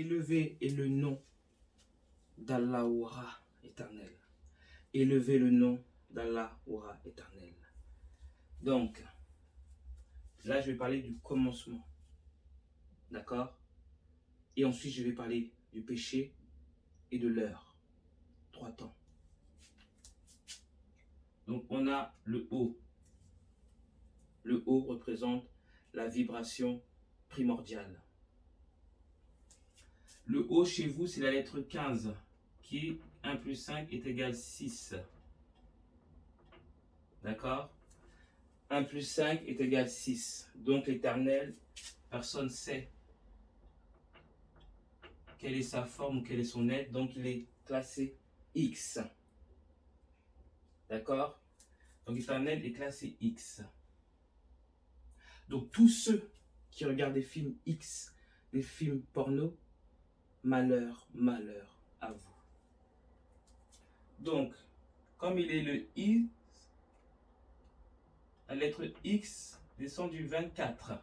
Élevé est le nom d'Allah éternel. Élevé le nom d'Allah éternel. Donc, là, je vais parler du commencement. D'accord? Et ensuite, je vais parler du péché et de l'heure. 3 temps. Donc, on a le haut. Le haut représente la vibration primordiale. Le haut chez vous, c'est la lettre 15, qui est 1 plus 5 est égal à 6. D'accord? 1 plus 5 est égal à 6. Donc, l'éternel, personne ne sait quelle est sa forme ou quel est son être. Donc, il est classé X. D'accord? Donc, l'éternel est classé X. Donc, tous ceux qui regardent des films X, des films porno, malheur, malheur à vous. Donc, comme il est le I, la lettre X descend du 24.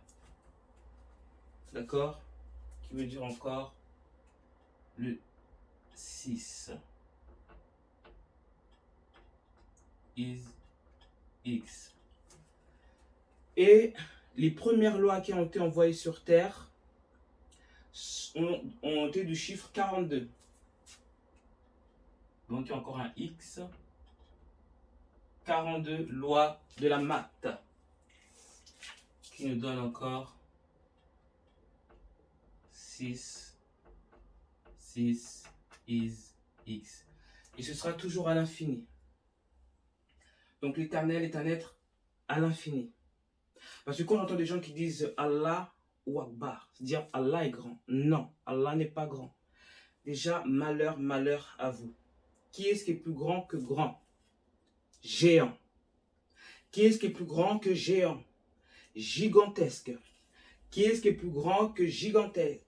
D'accord? Qui veut dire encore le 6. Is X. Et les premières lois qui ont été envoyées sur Terre ont été du chiffre 42. Donc il y a encore un X. 42 lois de la maths qui nous donne encore 6 is X. Et ce sera toujours à l'infini. Donc l'éternel est un être à l'infini. Parce que quand j'entends des gens qui disent Allah ou Akbar, c'est-à-dire Allah est grand. Non, Allah n'est pas grand. Déjà, malheur, malheur à vous. Qui est-ce qui est plus grand que grand? Géant. Qui est-ce qui est plus grand que géant? Gigantesque. Qui est-ce qui est plus grand que gigantesque?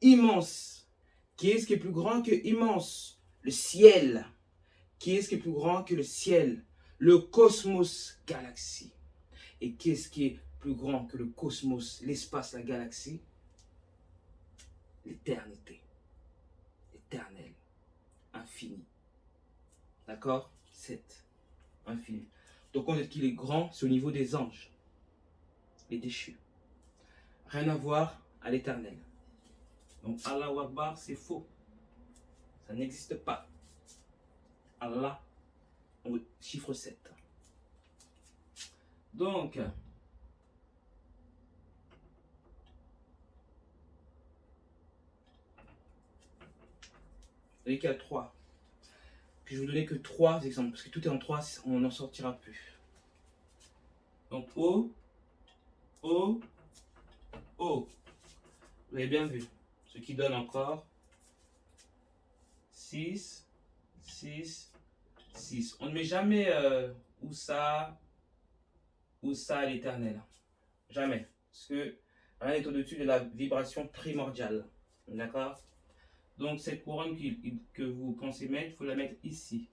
Immense. Qui est-ce qui est plus grand que immense? Le ciel. Qui est-ce qui est plus grand que le ciel? Le cosmos, galaxie. Et qu'est-ce qui est plus grand que le cosmos, l'espace, la galaxie? L'éternité. Éternel. Infini. D'accord? 7. Infini. Donc on dit qu'il est grand, c'est au niveau des anges. Les déchus. Rien à voir à l'éternel. Donc Allah Akbar, c'est faux. Ça n'existe pas. Allah, chiffre 7. Donc, vous voyez qu'il y a 3. Puis je vais vous donner que 3 exemples, parce que tout est en 3, on n'en sortira plus. Donc, O, O, O. Vous avez bien vu. Ce qui donne encore 6, 6, 6. On ne met jamais où ça à l'éternel. Jamais. Parce que rien n'est au-dessus de la vibration primordiale. D'accord? Donc cette couronne que vous pensez mettre, il faut la mettre ici.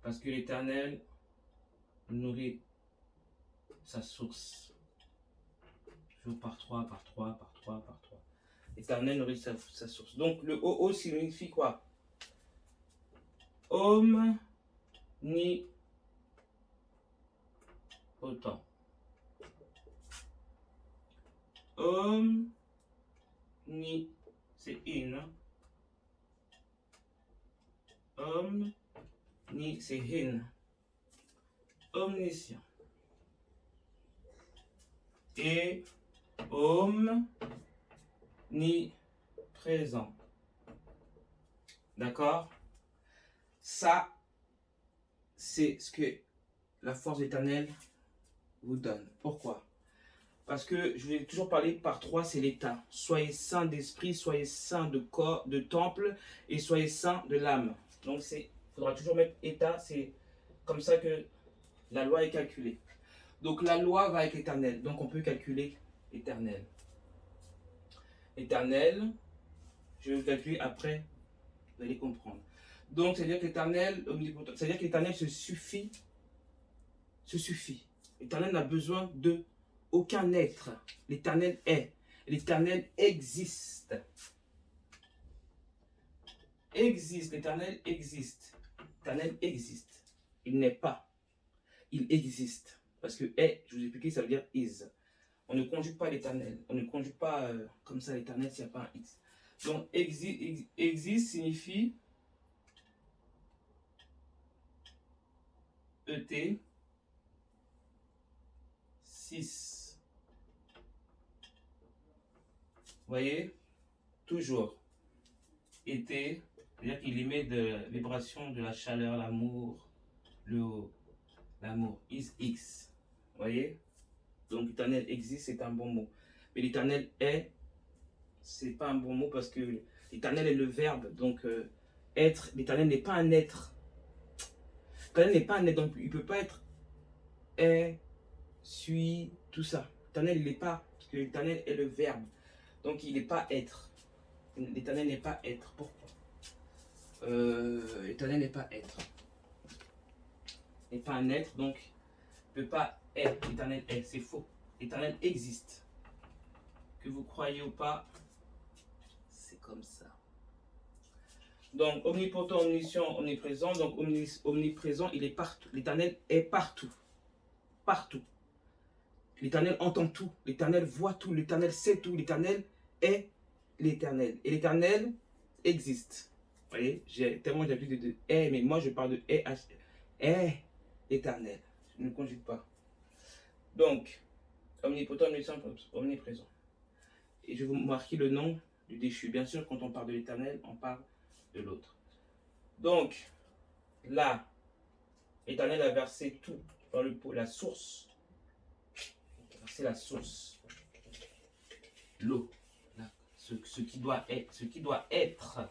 Parce que l'éternel nourrit sa source. Toujours par 3, par 3, par 3, par 3. L'éternel nourrit sa source. Donc le OO signifie quoi? Omnipotent. C'est in. C'est in. Omniscient. Et omniprésent. D'accord? Ça, c'est ce que la force éternelle vous donne. Pourquoi? Parce que je vous ai toujours parlé par 3, c'est l'état. Soyez saints d'esprit, soyez saints de corps, de temple, et soyez saints de l'âme. Donc il faudra toujours mettre état, c'est comme ça que la loi est calculée. Donc la loi va avec l'éternel, donc on peut calculer éternel. Éternel, je vais le calculer après, vous allez comprendre. Donc c'est-à-dire que l'éternel, c'est-à-dire que l'éternel se suffit. L'éternel n'a besoin de aucun être. L'Éternel est. L'Éternel existe. Existe, l'Éternel existe. L'Éternel existe. Il n'est pas. Il existe. Parce que est, je vous ai expliqué, ça veut dire is. On ne conjugue pas l'Éternel. On ne conjugue pas comme ça l'Éternel s'il n'y a pas un x. Donc existe signifie ET 6. Vous voyez? Toujours. ET, c'est-à-dire qu'il émet de la vibration de la chaleur, l'amour, le haut. L'amour is X. Vous voyez? Donc l'Éternel existe, c'est un bon mot. Mais l'Éternel est, c'est pas un bon mot parce que l'Éternel est le verbe. Donc être, l'Éternel n'est pas un être. L'Éternel n'est pas un être, donc il ne peut pas être est, suis, tout ça. L'Éternel, il n'est pas, parce que l'Éternel est le verbe. Donc il n'est pas être. L'Éternel n'est pas être. Pourquoi? L'Éternel n'est pas être. N'est pas un être, donc il ne peut pas être. L'Éternel est, c'est faux. L'Éternel existe. Que vous croyez ou pas, c'est comme ça. Donc omnipotent, omniscient, omniprésent. Donc omniprésent, il est partout. L'Éternel est partout. Partout. L'Éternel entend tout. L'Éternel voit tout. L'Éternel sait tout. L'Éternel est l'Éternel. Et l'Éternel existe. Vous voyez, j'ai tellement d'habitude de est, mais moi je parle de est éternel. Je ne conjugue pas. Donc, omnipotent, omniscient, omniprésent. Et je vais vous marquer le nom du déchu. Bien sûr, quand on parle de l'Éternel, on parle de l'autre. Donc, là, l'Éternel a versé tout dans le pot, la source. C'est la source. L'eau. Ce qui doit être. Ce qui doit être.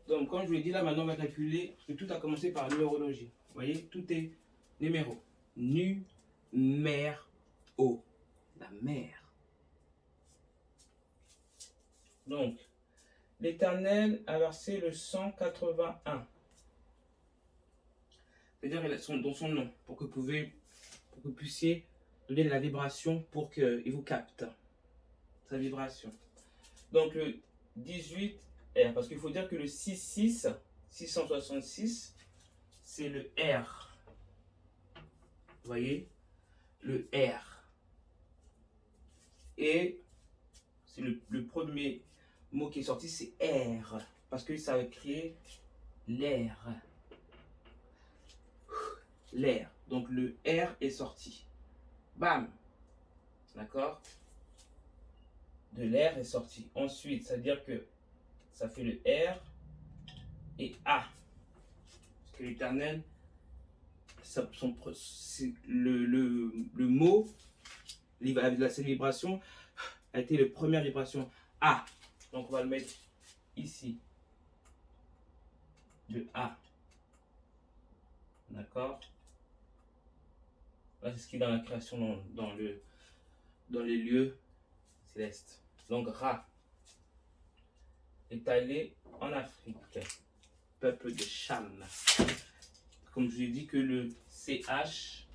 Donc, comme je vous l'ai dit, là, maintenant, on va calculer, parce que tout a commencé par numérologie. Vous voyez, tout est numéro. Numéro. La mer. Donc, l'Éternel a versé le 181. C'est-à-dire dans son nom, pour que vous puissiez donner la vibration pour qu'il vous capte. Sa vibration. Donc, le 18 R, parce qu'il faut dire que le 666, c'est le R. Vous voyez? Le R. Et c'est le premier mot qui est sorti, c'est R. Parce que ça a créé l'air. L'air. Donc le R est sorti. Bam! D'accord? De l'air est sorti. Ensuite, ça veut dire que ça fait le R et A. Parce que l'Éternel, le mot, cette vibration a été la première vibration A. Donc on va le mettre ici. Le A. D'accord? Là, c'est ce qui est dans la création, dans les lieux célestes. Donc Ra est allé en Afrique, peuple de Cham. Comme je vous ai dit que le CH,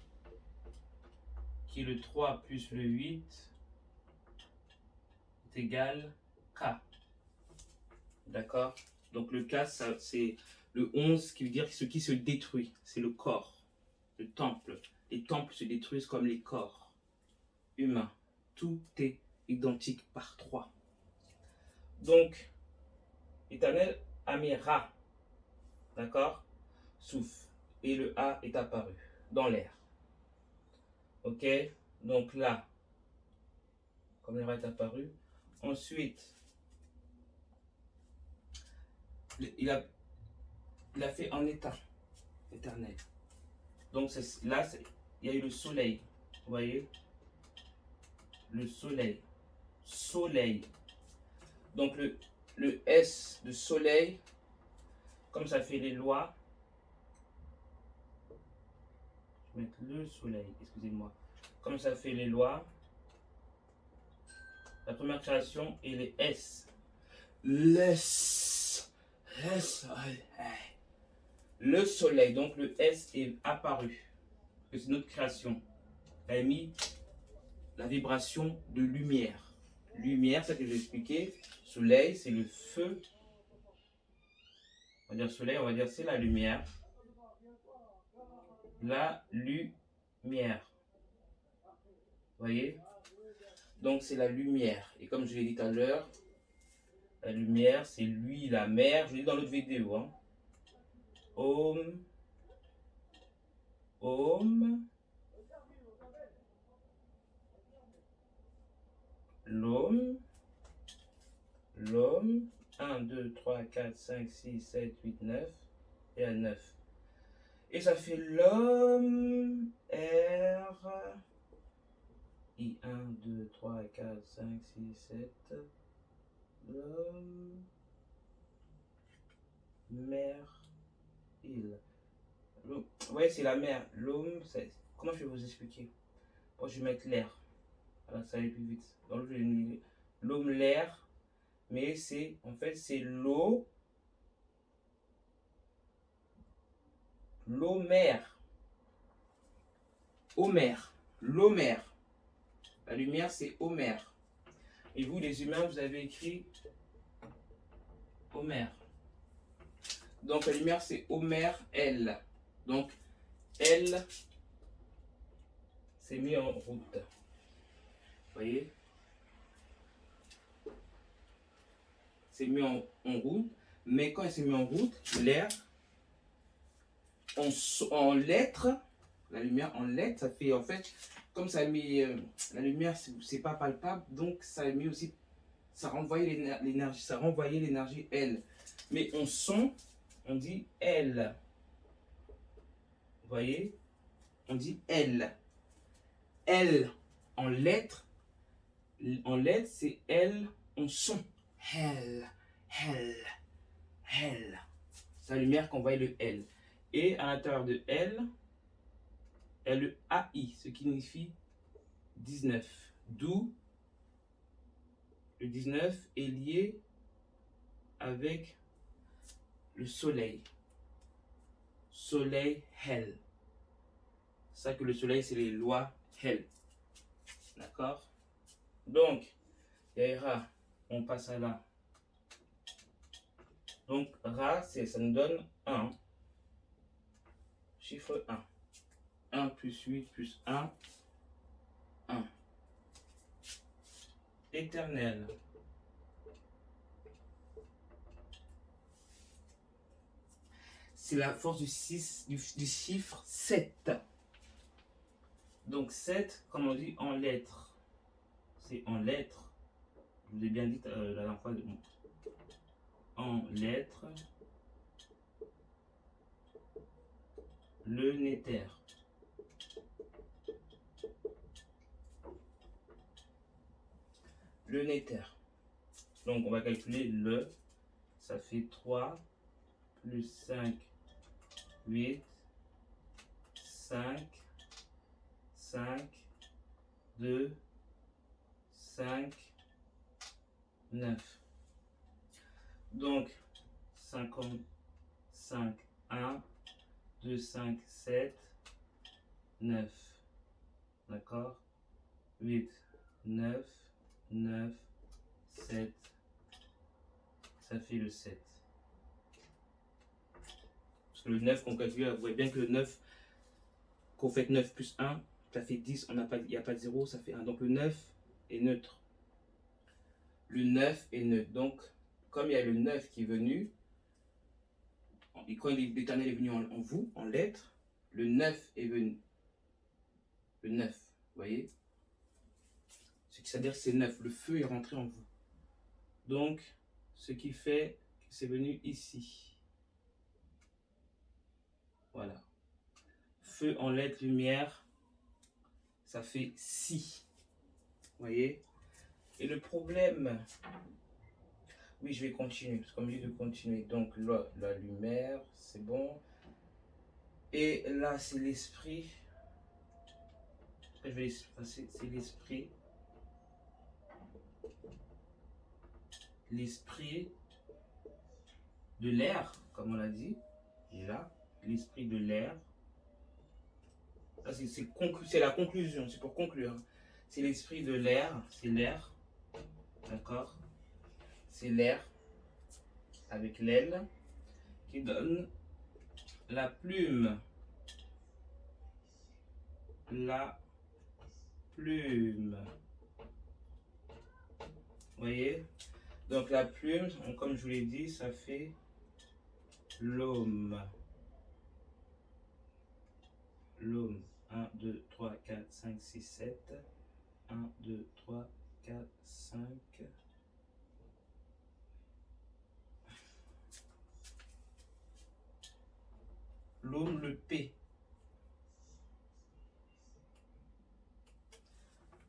qui est le 3 plus le 8, est égal K. D'accord? Donc le K, c'est le 11 qui veut dire ce qui se détruit. C'est le corps, le temple. Les temples se détruisent comme les corps humains. Tout est identique par 3. Donc, l'Éternel a mis Ra. D'accord? Souffle. Et le A est apparu dans l'air. Ok? Donc là, comme le Ra est apparu. Ensuite, il a fait en état éternel. Donc là, il y a eu le soleil. Vous voyez? Le soleil. Soleil. Donc le S de soleil, comme ça fait les lois. Je vais mettre le soleil, excusez-moi. Comme ça fait les lois. La première création et les S. Le soleil, donc le S est apparu. C'est notre création. a mis la vibration de lumière. Lumière, c'est ce que j'ai expliqué. Soleil, c'est le feu. On va dire soleil, on va dire c'est la lumière. La lumière. Vous voyez? Donc c'est la lumière. Et comme je l'ai dit tout à l'heure, la lumière, c'est lui, la mer. Je l'ai dit dans l'autre vidéo. Hein. Om. Om. L'homme. L'homme. 1, 2, 3, 4, 5, 6, 7, 8, 9. Et à 9. Et ça fait l'homme. R. I. 1, 2, 3, 4, 5, 6, 7. L'homme. Mer. Il. Ouais, c'est la mer. L'homme. Comment je vais vous expliquer? Moi, je vais mettre l'air. Alors, ça va aller plus vite. Donc, je vais mettre l'homme, l'air. Mais c'est, en fait, c'est l'eau. L'homère. Homère. L'homère. La lumière, c'est Homère. Et vous, les humains, vous avez écrit Homère. Donc, la lumière, c'est Homère, L. Donc, L, c'est mis en route. Vous voyez? C'est mis en route. Mais quand il s'est mis en route, l'air, en lettres, la lumière en lettres, ça fait en fait, comme ça a mis la lumière, c'est pas palpable, donc ça a mis aussi, ça renvoyait l'énergie L. Mais en son, on dit L. Vous voyez? On dit L. L en lettres, c'est L en son. L, L, L. C'est la lumière qu'on voit le L. Et à l'intérieur de L, il y a le AI, ce qui signifie 19. D'où le 19 est lié avec le soleil. Soleil, Hell. C'est ça que le soleil, c'est les lois Hell. D'accord? Donc, il y a Ra. On passe à là. Donc, Ra, ça nous donne 1. Chiffre 1. 1 plus 8 plus 1. 1. Éternel. C'est la force du chiffre 7. Donc 7, comme on dit, en lettres. C'est en lettres. Je vous ai bien dit la dernière fois. En lettres. Le néther. Le néther. Donc on va calculer le. Ça fait 3 plus 5, 8, 5, 5, 2, 5, 9. Donc 55, 1, 2, 5, 7, 9. D'accord? 8, 9, 9, 7. Ça fait le 7. Parce que le 9 qu'on calcule, vous voyez bien que le 9, qu'on fait 9 plus 1, ça fait 10, il n'y a pas de 0, ça fait 1. Donc le 9 est neutre. Le 9 est neutre. Donc, comme il y a le 9 qui est venu, et quand l'Éternel est venu en vous, en lettres, le 9 est venu. Le 9, vous voyez? C'est-à-dire que c'est 9. Le feu est rentré en vous. Donc, ce qui fait que c'est venu ici. Voilà. Feu en lettres, lumière, ça fait 6. Vous voyez? Et le problème, oui, je vais continuer, parce qu'on me dit de continuer. Donc là, la lumière, c'est bon. Et là, c'est l'esprit. Je vais passer, c'est l'esprit. L'esprit de l'air, comme on l'a dit. Là, l'esprit de l'air. C'est la conclusion, c'est pour conclure. C'est l'esprit de l'air, c'est l'air, d'accord? C'est l'air avec l'aile qui donne la plume. La plume. Vous voyez? Donc la plume, comme je vous l'ai dit, ça fait l'homme. L'homme. 1, 2, 3, 4, 5, 6, 7. 1, 2, 3, 4, 5. L'homme, le P.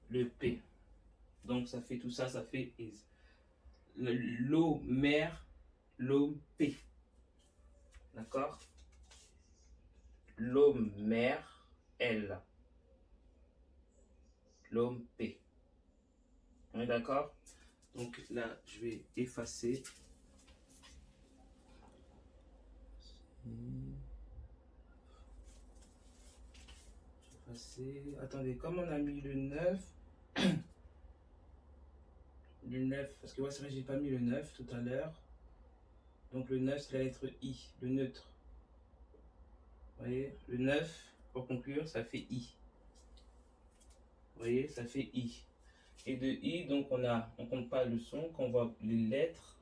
Le P. Donc ça fait tout ça, ça fait is. L'eau, mère, l'homme, P. D'accord? L'homme, mère, L. L'homme, P. On est d'accord? Donc là, je vais effacer. Attendez, comme on a mis le 9, le 9, parce que ouais, c'est vrai, j'ai pas mis le 9 tout à l'heure. Donc le 9, c'est la lettre I, le neutre. Vous voyez, le 9, pour conclure, ça fait I. Vous voyez, ça fait I. Et de I, donc on compte pas le son, quand on voit les lettres.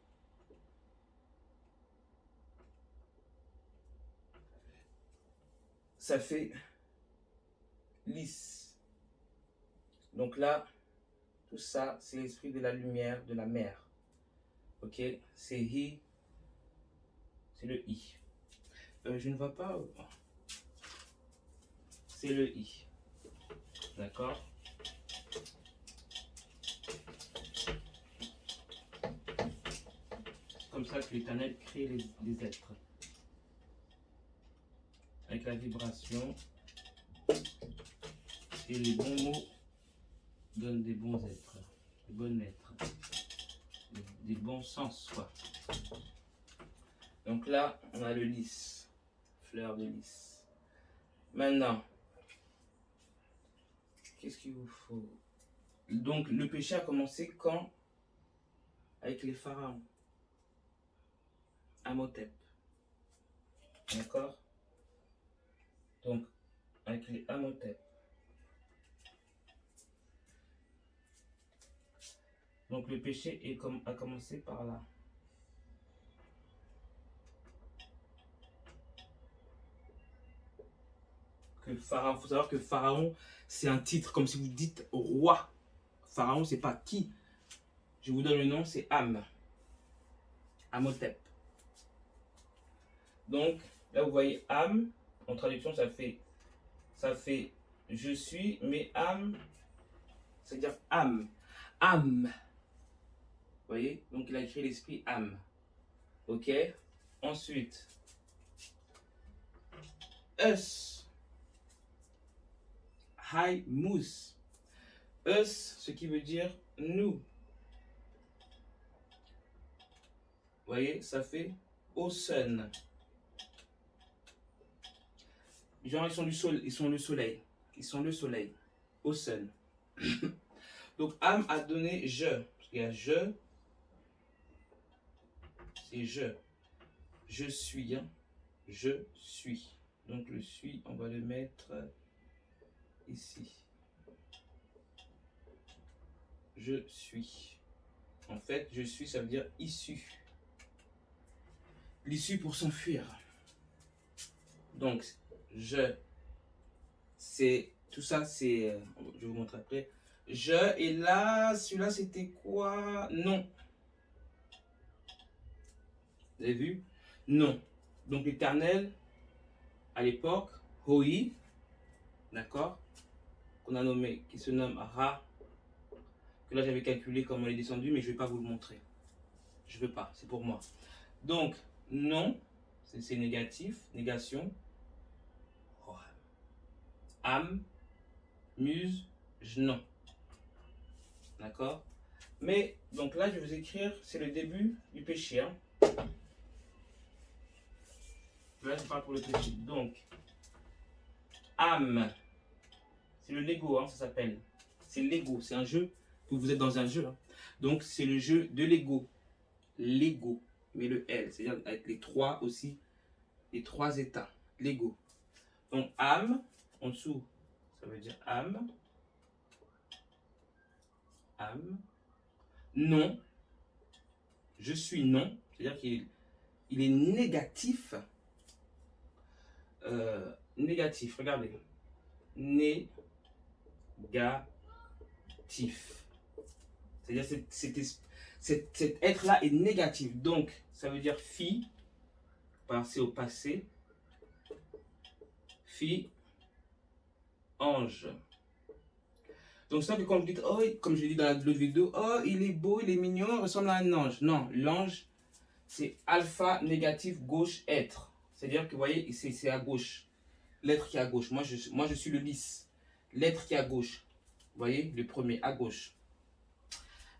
Ça fait lisse. Donc là, tout ça, c'est l'esprit de la lumière, de la mer. Ok, c'est I, c'est le I. Je ne vois pas. C'est le I. D'accord? C'est comme ça que l'Éternel crée les êtres. Avec la vibration. Et les bons mots donnent des bons êtres. Des bons êtres. Des bons sens, quoi. Donc là, on a le lys. Fleur de lys. Maintenant, qu'est-ce qu'il vous faut? Donc, le péché a commencé quand? Avec les pharaons. Amhotep. D'accord? Donc, avec les Amhotep. Donc, le péché a commencé par là. Que Pharaon, il faut savoir que Pharaon, c'est un titre, comme si vous dites roi. Pharaon, c'est pas qui. Je vous donne le nom, c'est Am. Amhotep. Donc, là, vous voyez Am, en traduction, ça fait je suis, mais Am, c'est-à-dire âme. Âme. Vous voyez? Donc, il a écrit l'esprit âme. Ok? Ensuite, us. Hi, mousse. Us, ce qui veut dire nous. Vous voyez? Ça fait au sun. Genre, ils sont du soleil. Ils sont le soleil. Ils sont le soleil. Au sun. Donc, âme a donné je. Parce qu'il y a je. C'est je. Je suis. Hein. Je suis. Donc, le suis, on va le mettre ici. Je suis. En fait, je suis, ça veut dire issu. L'issue pour s'enfuir. Donc, je. C'est. Tout ça, c'est. Je vais vous montrer après. Je. Et là, celui-là, c'était quoi? Non. Vous avez vu? Non. Donc, l'Éternel, à l'époque, Hoi, d'accord? Qu'on a nommé, qui se nomme Ra. Que là, j'avais calculé comment il est descendu, mais je ne vais pas vous le montrer. Je ne veux pas, c'est pour moi. Donc, non, c'est négatif, négation. Âme, muse, non. D'accord? Mais, donc là, je vais vous écrire, c'est le début du péché. Hein. Là, je parle pour le péché. Donc, âme, C'est le Lego, hein, ça s'appelle. C'est Lego, c'est un jeu, que vous êtes dans un jeu. Hein. Donc, c'est le jeu de Lego. Lego, mais le L, c'est-à-dire avec les trois aussi, les trois états. Lego. Donc, âme, en dessous, ça veut dire âme. Âme. Non. Je suis non. C'est-à-dire qu'il est négatif. Négatif, regardez. Négatif. C'est-à-dire cet être-là est négatif. Donc, ça veut dire fille, passer au passé. Fille, ange. Donc, ça que quand vous dites, oh, comme je l'ai dit dans l'autre vidéo, oh, il est beau, il est mignon, il ressemble à un ange. Non, l'ange, c'est alpha, négatif, gauche, être. C'est-à-dire que, vous voyez, c'est à gauche. L'être qui est à gauche. Moi, je suis le lys. L'être qui est à gauche. Vous voyez, le premier, à gauche.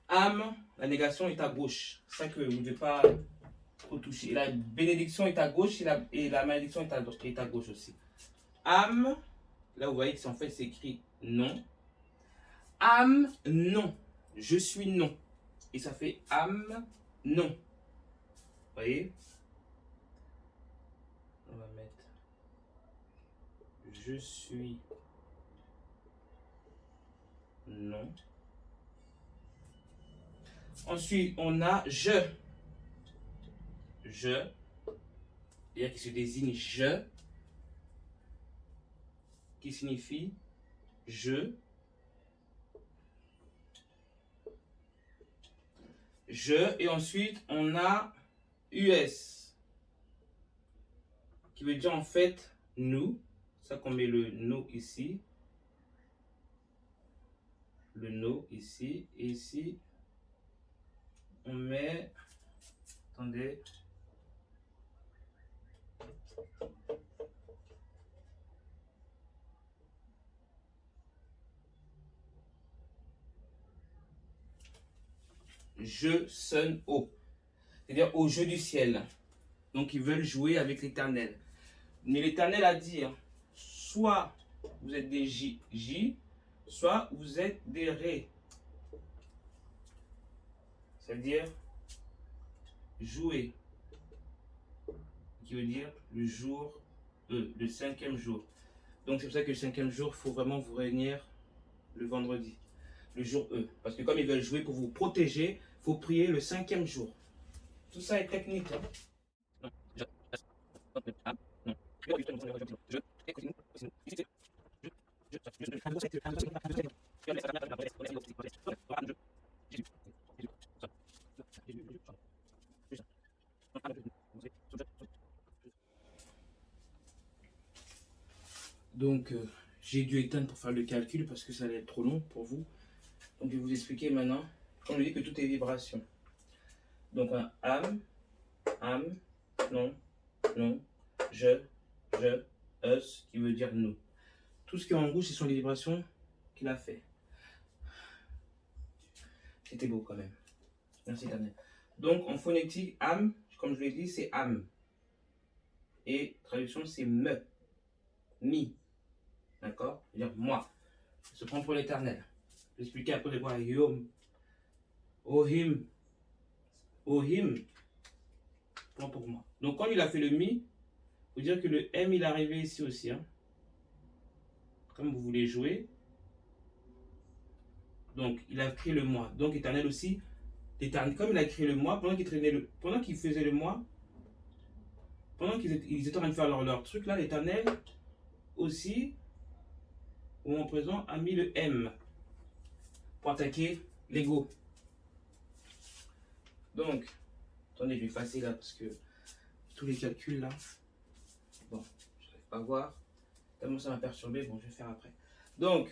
Âme, la négation est à gauche. C'est ça que vous ne devez pas trop toucher. Et la bénédiction est à gauche et la malédiction est à gauche aussi. Âme, là vous voyez que en fait c'est écrit non. Âme, non. Je suis non. Et ça fait âme, non. Vous voyez? On va mettre je suis non. Ensuite, on a je. Je. C'est-à-dire qui se désigne je. Qui signifie je. Je. Et ensuite, on a US. Qui veut dire en fait nous. Ça qu'on met le nous ici. Le nous ici. Et ici, on met. Attendez. Je sonne haut. C'est-à-dire au jeu du ciel. Donc ils veulent jouer avec l'Éternel. Mais l'Éternel a dit, hein, soit vous êtes des J, soit vous êtes des Ré. C'est-à-dire jouer. Qui veut dire le jour E, le 5e jour. Donc c'est pour ça que le 5e jour, il faut vraiment vous réunir le vendredi. Le jour E. Parce que comme ils veulent jouer pour vous protéger, il faut prier le 5e jour. Tout ça est technique. Hein. Donc, j'ai dû éteindre pour faire le calcul parce que ça allait être trop long pour vous. Donc, je vais vous expliquer maintenant. Comme je dis que tout est vibration. Donc, un âme, non, je, us, qui veut dire nous. Tout ce qui est en rouge, ce sont les vibrations qu'il a fait. C'était beau quand même. Merci Daniel. Donc, en phonétique, âme, comme je l'ai dit, c'est âme. Et traduction, c'est me, mi. D'accord? C'est-à-dire moi. Se prend pour l'éternel. Je vais expliquer un peu de quoi. Yom. Ohim. Ohim. Prends pour moi. Donc, quand il a fait le mi, il faut dire que le M, il est arrivé ici aussi. Hein. Comme vous voulez jouer. Donc, il a créé le moi. Donc, éternel aussi. L'éternel, comme il a créé le moi, pendant qu'il faisait le moi, pendant qu'ils étaient en train de faire leur truc là, l'éternel aussi, au moment présent, a mis le M pour attaquer l'ego. Donc, attendez, je vais effacer là parce que tous les calculs là, bon, je n'arrive pas à voir, tellement ça m'a perturbé, bon, je vais faire après. Donc,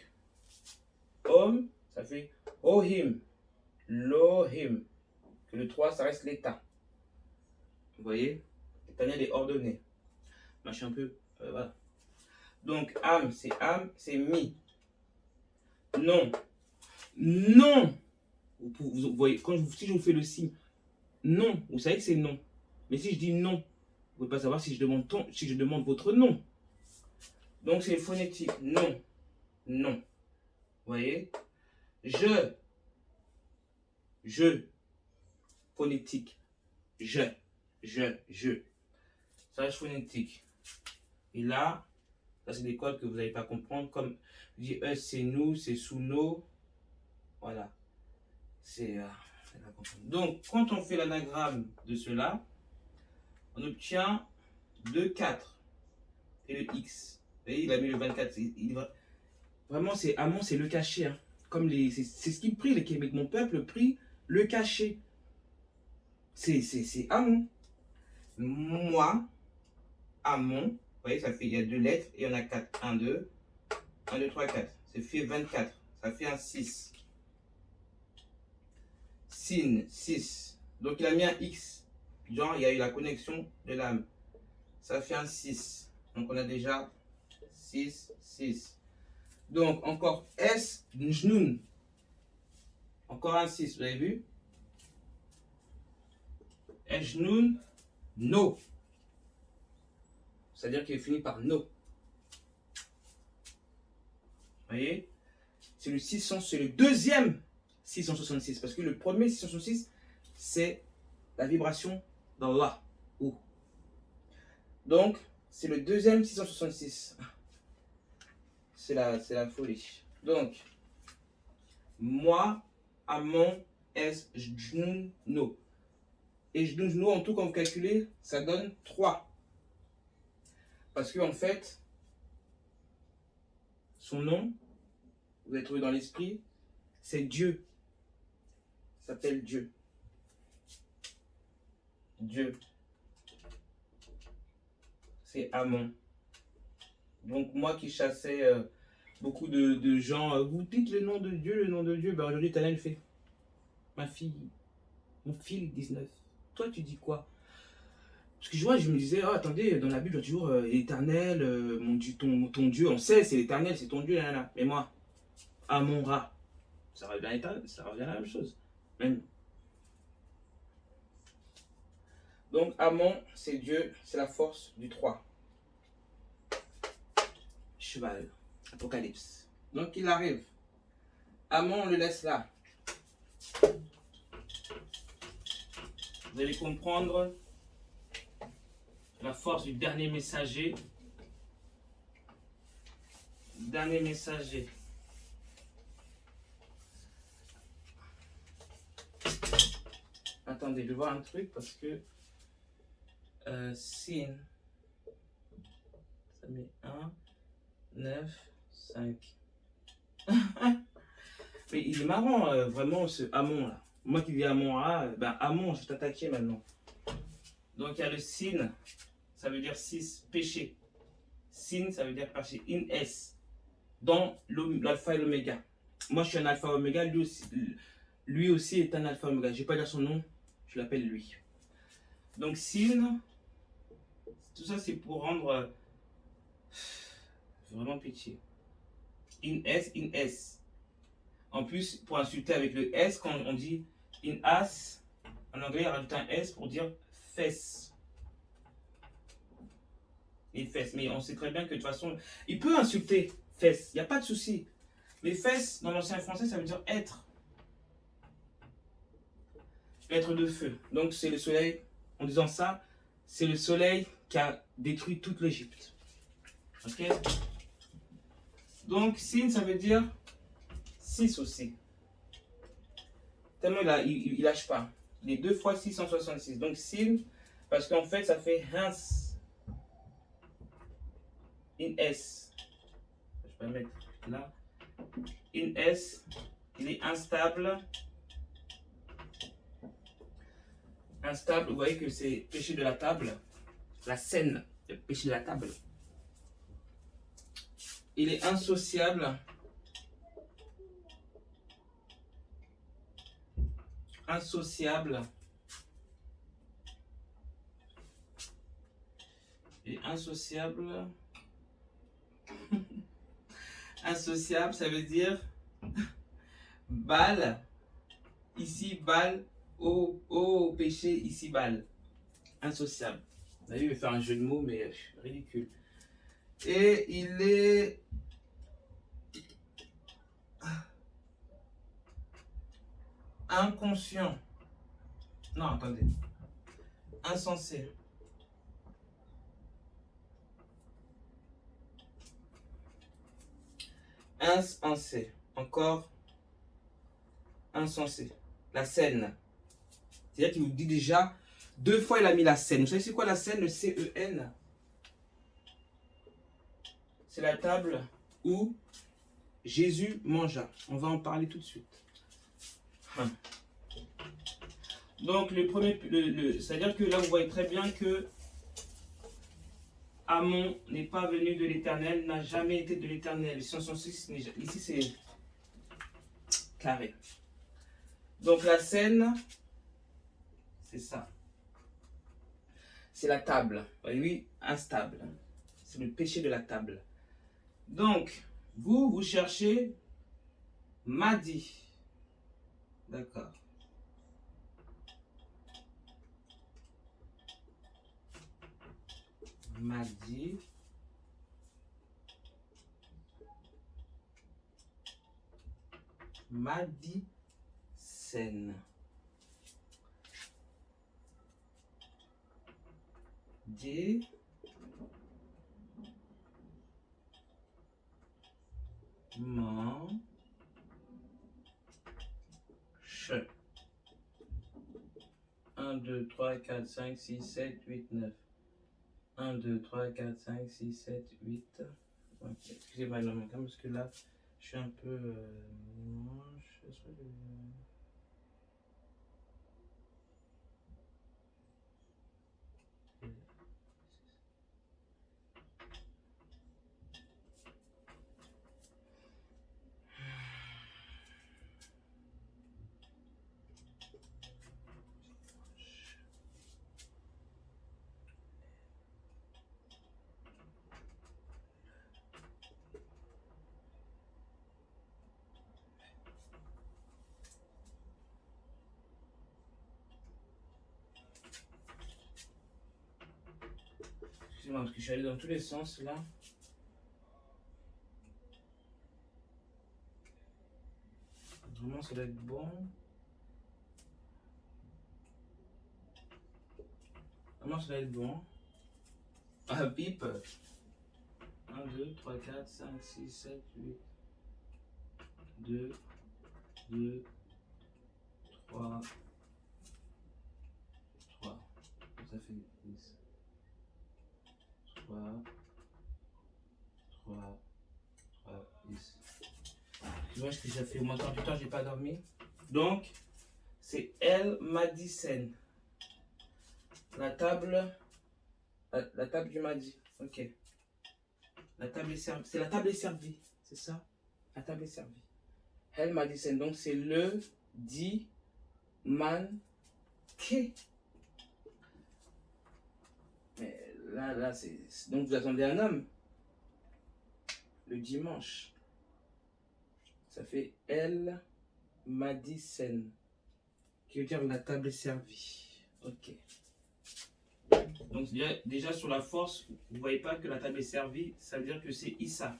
homme, ça fait Ohim, Lohim, que le 3, ça reste l'état. Vous voyez, l'éternel est ordonné. Moi, je suis un peu, voilà. Donc, âme, c'est mi. Non. Non. Vous voyez, si je vous fais le si, non, vous savez que c'est non. Mais si je dis non, vous ne pouvez pas savoir si je demande votre nom. Donc, c'est phonétique. Non. non. Vous voyez? Je, phonétique. Je. Ça, je phonétique. Et là, ça, c'est des codes que vous n'allez pas comprendre. Comme je dis, c'est nous, c'est sous nos. Voilà. C'est. Donc, quand on fait l'anagramme de cela, on obtient 2, 4 et le X. Vous voyez, il a mis le 24. Vraiment, c'est Amon, c'est le cachet. Hein. Comme c'est ce qu'il prie, les Québec. Mon peuple prie le cachet. C'est Amon. Moi, Amon. Vous voyez, ça fait, il y a 2 lettres et il y en a 4. 1, 2, 1, 2, 3, 4. Ça fait 24. Ça fait un 6. Sin, 6. Donc, il a mis un X. Genre, il y a eu la connexion de l'âme. Ça fait un 6. Donc, on a déjà 6, 6. Donc, encore S, Njnoun. Encore un 6, vous avez vu? Njnoun, No. C'est-à-dire qu'il finit par No. Vous voyez? C'est le 600, c'est le deuxième 666. Parce que le premier 666, c'est la vibration d'Allah. Donc, c'est le deuxième 666. C'est la folie. Donc, moi, Amon, S, Jnoun, No. Et Jnoun, No, en tout, quand vous calculez, ça donne 3. Parce qu'en fait, son nom, vous allez trouver dans l'esprit, c'est Dieu. Il s'appelle Dieu. Dieu. C'est Amon. Donc, moi qui chassais beaucoup de gens, vous dites le nom de Dieu, le nom de Dieu. Ben aujourd'hui, Talal fait ma fille, mon fils 19. Toi, tu dis quoi? Parce que je me disais, oh, attendez, dans la Bible, toujours éternel, mon Dieu, ton Dieu, on sait, c'est l'éternel, c'est ton Dieu, là, là. Mais moi, Amon-Ra, ça revient à la même chose. Même. Donc, Amon, c'est Dieu, c'est la force du 3. Cheval, Apocalypse. Donc, il arrive. Amon, on le laisse là. Vous allez comprendre la force du dernier messager. Dernier messager. Attendez, je vais voir un truc parce que Sin, ça met 1, 9, 5. Mais il est marrant, vraiment, ce Amon là. Moi qui dis Amon-Ra, ben Amon, je vais t'attaquer maintenant. Donc il y a le Sin, ça veut dire 6, péché. Sin, ça veut dire péché. In S, dans l'alpha et l'oméga. Moi je suis un alpha oméga, lui aussi est un alpha oméga. Je ne vais pas dire son nom, je l'appelle lui. Donc Sin, tout ça c'est pour rendre vraiment pitié. In S. En plus, pour insulter avec le S, quand on dit in ass, en anglais, il rajoute un S pour dire fesse. Et fesse. Mais on sait très bien que de toute façon, il peut insulter fesse, il n'y a pas de souci. Mais fesse, dans l'ancien français, ça veut dire être. Être de feu. Donc c'est le soleil, en disant ça, c'est le soleil qui a détruit toute l'Égypte. Ok? Donc, sin, ça veut dire 6 aussi. Tellement il lâche pas. Il est 2 fois 666. Donc, sin, parce qu'en fait, ça fait Hans. In S. Je vais mettre là. In S, il est instable. Instable, vous voyez que c'est péché de la table. La scène, le péché de la table. Il est insociable. Insociable. Et insociable. Insociable, ça veut dire balle. Ici, balle. Au péché, ici, balle. Insociable. Vous avez vu, il va faire un jeu de mots, mais ridicule. Et il est inconscient. Non, attendez. Insensé. Insensé. Encore insensé. La scène. C'est-à-dire qu'il vous dit déjà, 2 fois il a mis la scène. Vous savez c'est quoi la scène, le C-E-N? C'est la table où Jésus mangea. On va en parler tout de suite. Donc le premier, c'est-à-dire que là vous voyez très bien que Amon n'est pas venu de l'Éternel, n'a jamais été de l'Éternel. Ici c'est carré. Donc la scène, c'est ça. C'est la table. Oui, instable. C'est le péché de la table. Donc, vous cherchez Madi. D'accord. Madi. Madisen. D. Man. Che. 1, 2, 3, 4, 5, 6, 7, 8, 9. 1, 2, 3, 4, 5, 6, 7, 8. Okay. Excusez-moi, parce que là, je suis un peu... Excusez-moi, parce que je suis allé dans tous les sens là. Vraiment, ça doit être bon. Vraiment, ça doit être bon. Ah, pipe. 1, 2, 3, 4, 5, 6, 7, 8. 2, 2, 3, 3. Ça fait 10. 3, 3, 3, 10. Tu vois ce que ça fait au moins 38 ans, j'ai pas dormi. Donc, c'est El Madisen. La table du Madi. Ok. La table est servie. C'est la table est servie. C'est ça? La table est servie. El Madisen. Donc, c'est le di man ke. Mais là, c'est. Donc, vous attendez un homme. Le dimanche. Ça fait El Madisen. Qui veut dire la table est servie. Ok. Donc déjà sur la force, vous ne voyez pas que la table est servie, ça veut dire que c'est Issa.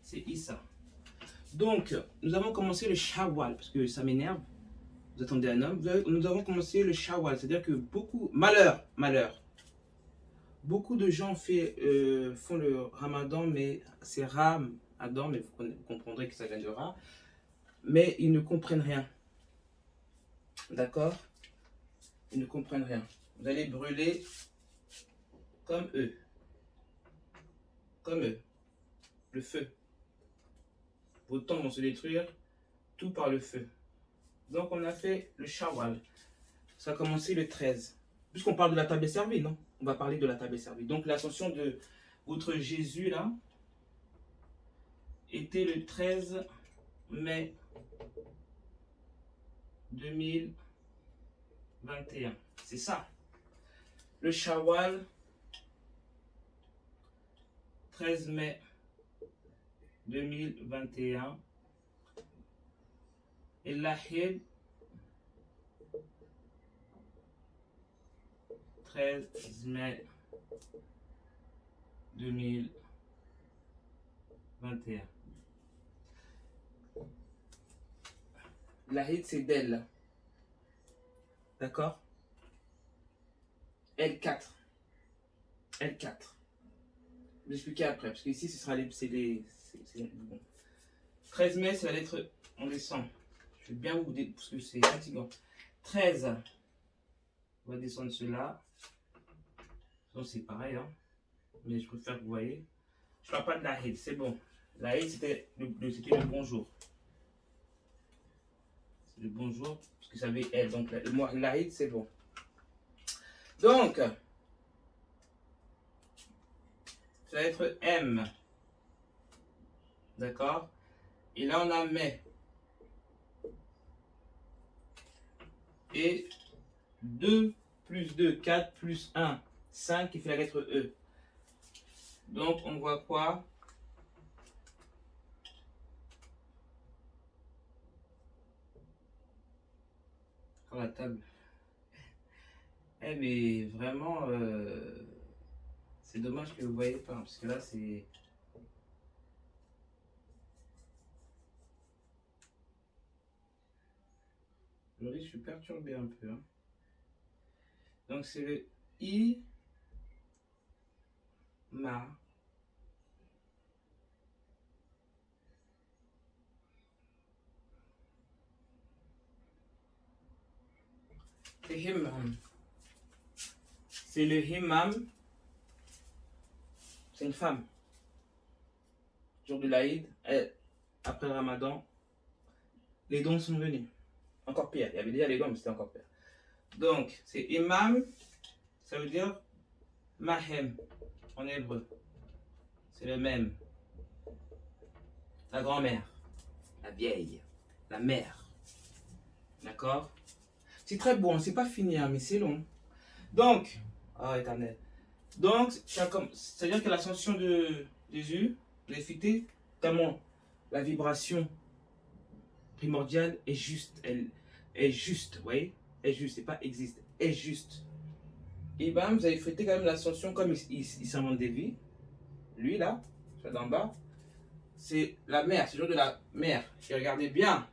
C'est Issa. Donc, nous avons commencé le Shawwal, parce que ça m'énerve. Vous attendez un homme. Nous avons commencé le Shawwal, c'est-à-dire que malheur. Beaucoup de gens font le Ramadan, mais c'est Adam, mais vous comprendrez que ça vient de Ra. Mais ils ne comprennent rien. D'accord? Ils ne comprennent rien. Vous allez brûler comme eux. Comme eux. Le feu. Vos temps vont se détruire, tout par le feu. Donc on a fait le Shawwal. Ça a commencé le 13. Puisqu'on parle de la table servie, non? On va parler de la table servie. Donc l'ascension de votre Jésus là était le 13 mai 2021. C'est ça. Le Shawwal, 13 mai 2021. Et l'Ahid, 13 mai 2021. L'Aïd, c'est Del. D'accord? L4. L4. Je vais expliquer après, parce qu'ici, ce sera les. Bon. 13 mai, c'est la lettre. On descend. Je vais bien vous dire, parce que c'est fatigant. 13. On va descendre cela. Donc, c'est pareil, hein. Mais je préfère que vous voyez. Je ne parle pas de l'Aïd, c'est bon. L'Aïd, c'était le bonjour. C'est le bonjour, parce que ça veut elle. Donc, l'Aïd, c'est bon. Donc, ça va être M. D'accord? Et là, on a mai. Et 2 plus 2, 4 plus 1, 5 qui fait la lettre E. Donc, on voit quoi? Sur la table. Eh, mais vraiment, c'est dommage que vous ne voyez pas, parce que là, c'est... Aujourd'hui, je suis perturbé un peu. Hein. Donc, c'est le I, ma. C'est Himam. C'est le Himam. C'est une femme. Jour de l'Aïd, après le Ramadan, les dons sont venus. Encore pire. Il y avait déjà les dons, mais c'était encore pire. Donc, c'est Imam, ça veut dire Mahem en hébreu. C'est le même. La grand-mère, la vieille, la mère. D'accord? C'est très bon, c'est pas fini, hein, mais c'est long. Donc, oh éternel. Donc, c'est-à-dire que l'ascension de Jésus, l'effecté, notamment la vibration primordiale est juste. Elle est juste, vous voyez? Est juste, c'est pas existe, est juste. Et ben, vous avez fêté quand même l'ascension comme il s'invente des vies. Lui, là, d'en bas, c'est la mer, c'est le jour de la mer. Et regardez bien,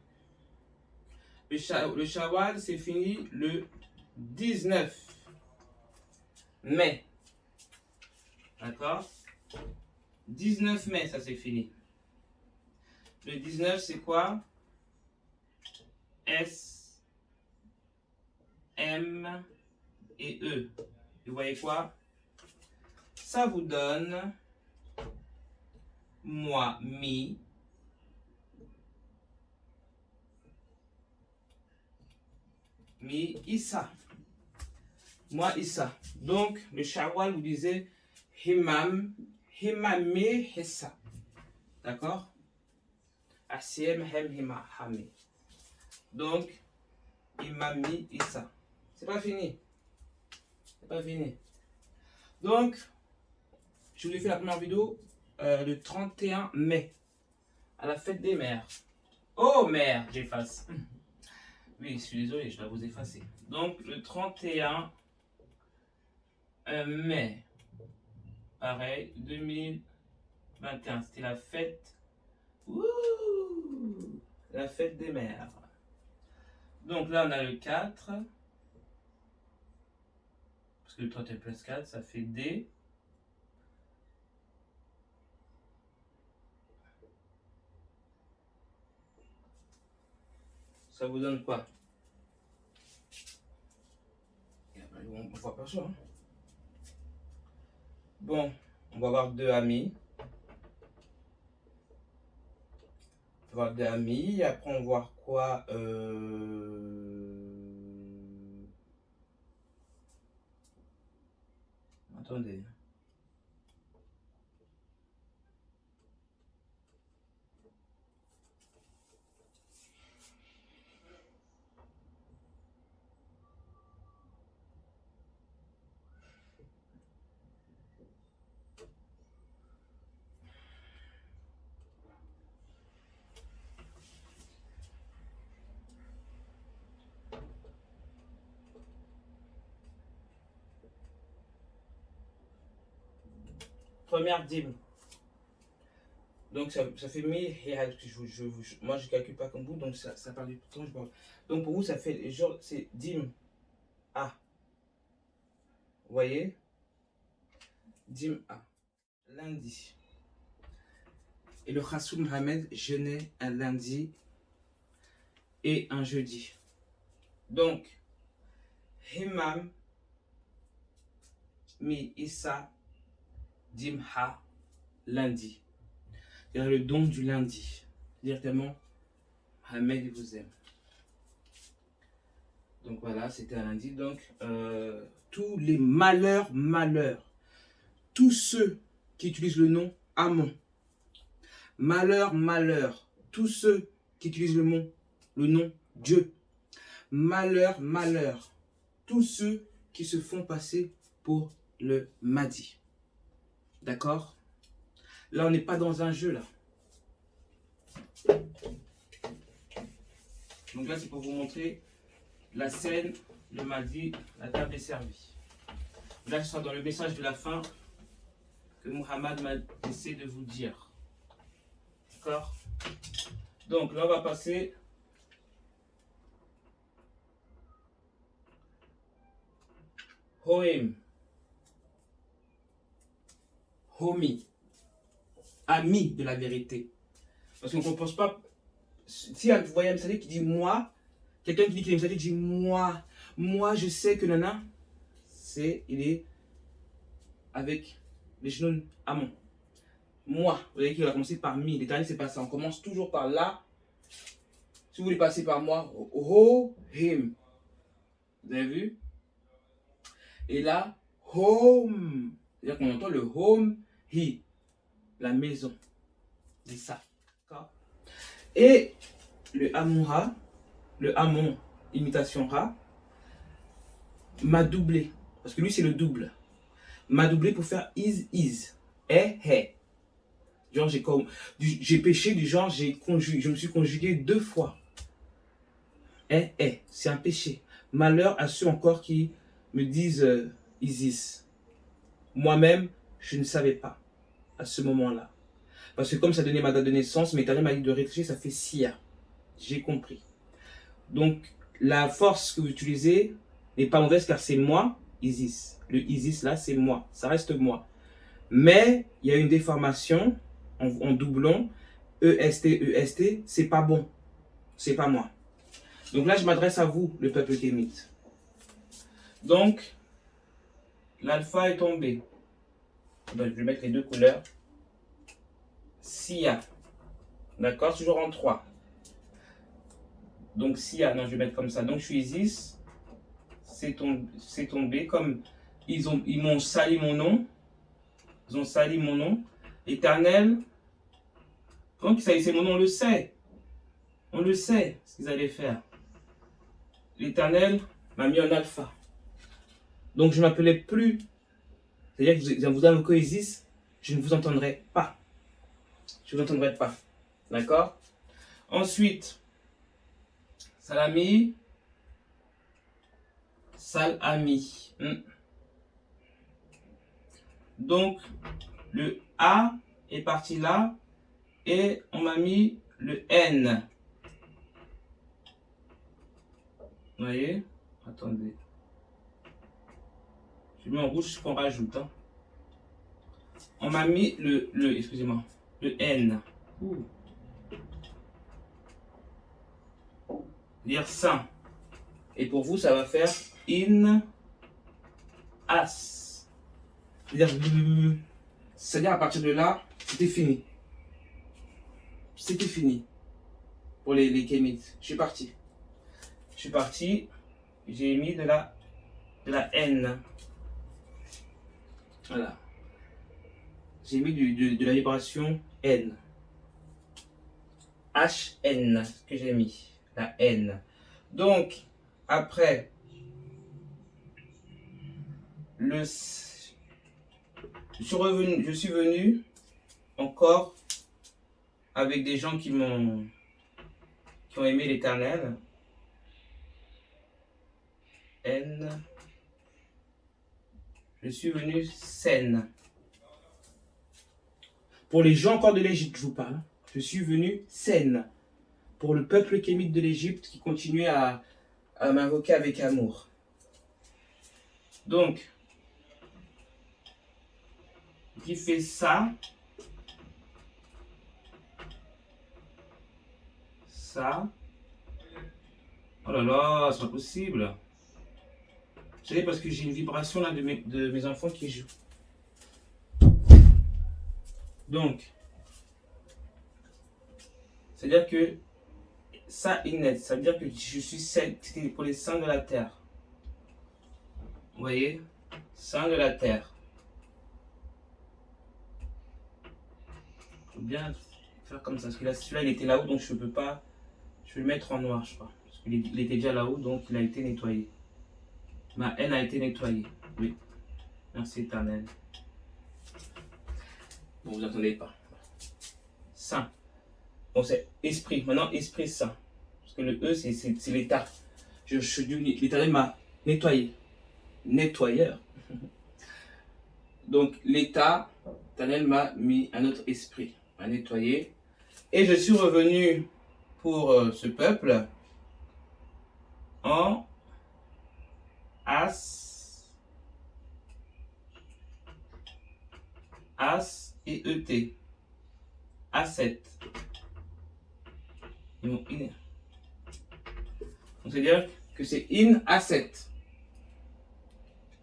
le Shawwal, c'est fini le 19 mai. D'accord? 19 mai, ça c'est fini. Le 19, c'est quoi? S, M et E. Vous voyez quoi? Ça vous donne moi, mi. Mi, Issa. Moi, Issa. Donc, le Shawwal, vous disiez Himam, Himame, Hissa. D'accord? Asiem, Hem, Hima, Hame. Donc, Imami, Issa. C'est pas fini. C'est pas fini. Donc, je vous ai fait la première vidéo le 31 mai, à la fête des mères. Oh mère, j'efface. Oui, je suis désolé, je dois vous effacer. Donc, le 31 mai, pareil, 2021, c'était la fête. Ouh, la fête des mères. Donc là, on a le 4. Parce que le 31 plus 4, ça fait D. Ça vous donne quoi? On voit pas ça. Hein. Bon, on va avoir deux amis. On va avoir deux amis. Après, on va voir quoi? Attendez. Première dîme. Donc ça fait mi, moi je calcule pas comme vous, donc ça part du temps. Donc pour vous, ça fait genre, c'est dim a. Vous voyez? Dim a. Lundi. Et le Rassoul Mohamed jeûnait un lundi et un jeudi. Donc, Himam mi Issa dimha lundi. C'est le don du lundi. Directement, Mohamed vous aime. Donc voilà, c'était un lundi. Donc, tous les malheurs, tous ceux qui utilisent le nom Amon, malheur, tous ceux qui utilisent le nom Dieu, malheur, tous ceux qui se font passer pour le Mahdi. D'accord? Là, on n'est pas dans un jeu, là. Donc là, c'est pour vous montrer la scène, le Mahdi, la table est servie. Là, ce sera dans le message de la fin que Muhammad m'a essayé de vous dire. D'accord? Donc là, on va passer Hoim, Homi, ami de la vérité. Parce qu'on ne pense pas. Si vous voyez un messager qui dit moi, quelqu'un qui dit qu'il est messager qui dit moi je sais que nana, il est avec les genoux Amon. Moi, vous voyez qu'il va commencer par mi. L'éternel, c'est pas ça. On commence toujours par là. Si vous voulez passer par moi, ho, him. Vous avez vu? Et là, home. C'est-à-dire qu'on entend le home, he. La maison. C'est ça. Et le Amon-Ra, le Amon, imitation Ra, m'a doublé. Parce que lui, c'est le double. M'a doublé pour faire is. He. Genre, j'ai péché du genre, je me suis conjugué 2 fois. C'est un péché. Malheur à ceux encore qui me disent Isis. Moi-même, je ne savais pas à ce moment-là. Parce que comme ça donnait ma date de naissance, mais m'a dit de réfléchir, ça fait Sia. J'ai compris. Donc, la force que vous utilisez n'est pas mauvaise car c'est moi, Isis. Le Isis là, c'est moi. Ça reste moi. Mais il y a une déformation en doublon. EST, c'est pas bon. C'est pas moi. Donc là, je m'adresse à vous, le peuple kémite. Donc, l'alpha est tombé. Donc, je vais mettre les 2 couleurs. Sia. D'accord? Toujours en 3. Donc, Sia, non, je vais mettre comme ça. Donc, je suis Isis. C'est tombé. Comme ils m'ont sali mon nom. Ils ont sali mon nom. Éternel. Donc, ça c'est mon nom, on le sait. On le sait, ce qu'ils allaient faire. L'Éternel m'a mis en alpha. Donc, je ne m'appelais plus. C'est-à-dire que vous invoquez Isis, je ne vous entendrai pas. Je ne vous entendrai pas. D'accord? Ensuite, Salami. Donc, le A est parti là et on m'a mis le N. Vous voyez? Attendez. Je mets en rouge ce qu'on rajoute. Hein. On m'a mis excusez-moi, le N. Dire saint. Et pour vous, ça va faire in as. C'est-à-dire à partir de là, c'était fini. C'était fini. Pour les kémites. Je suis parti. J'ai mis de la N. Voilà. J'ai mis de la vibration N. HN que j'ai mis. La N. Donc, après, je suis venu encore avec des gens qui ont aimé l'Éternel. N. Je suis venu saine. Pour les gens encore de l'Égypte, je vous parle. Je suis venu saine. Pour le peuple kémite de l'Égypte qui continuait à m'invoquer avec amour. Donc, qui fait ça, ça. Oh là là, c'est pas possible. Vous savez, parce que j'ai une vibration là de mes enfants qui jouent. Donc, c'est-à-dire que ça, Inès, ça veut dire que je suis celle pour les saints de la terre. Vous voyez? Saints de la terre. Il faut bien faire comme ça. Parce que là, celui-là, il était là-haut, donc je ne peux pas. Je vais le mettre en noir, je crois. Parce qu'il était déjà là-haut, donc il a été nettoyé. Ma haine a été nettoyée. Oui. Merci, éternel. Bon, vous n'entendez pas. Saint. Bon, c'est esprit. Maintenant, esprit saint. Parce que le E, c'est l'état. L'éternel m'a nettoyé. Nettoyeur. Donc, l'état, l'éternel m'a mis un autre esprit. M'a nettoyé. Et je suis revenu pour ce peuple en As et ET. A7. Donc, c'est-à-dire que c'est in A7.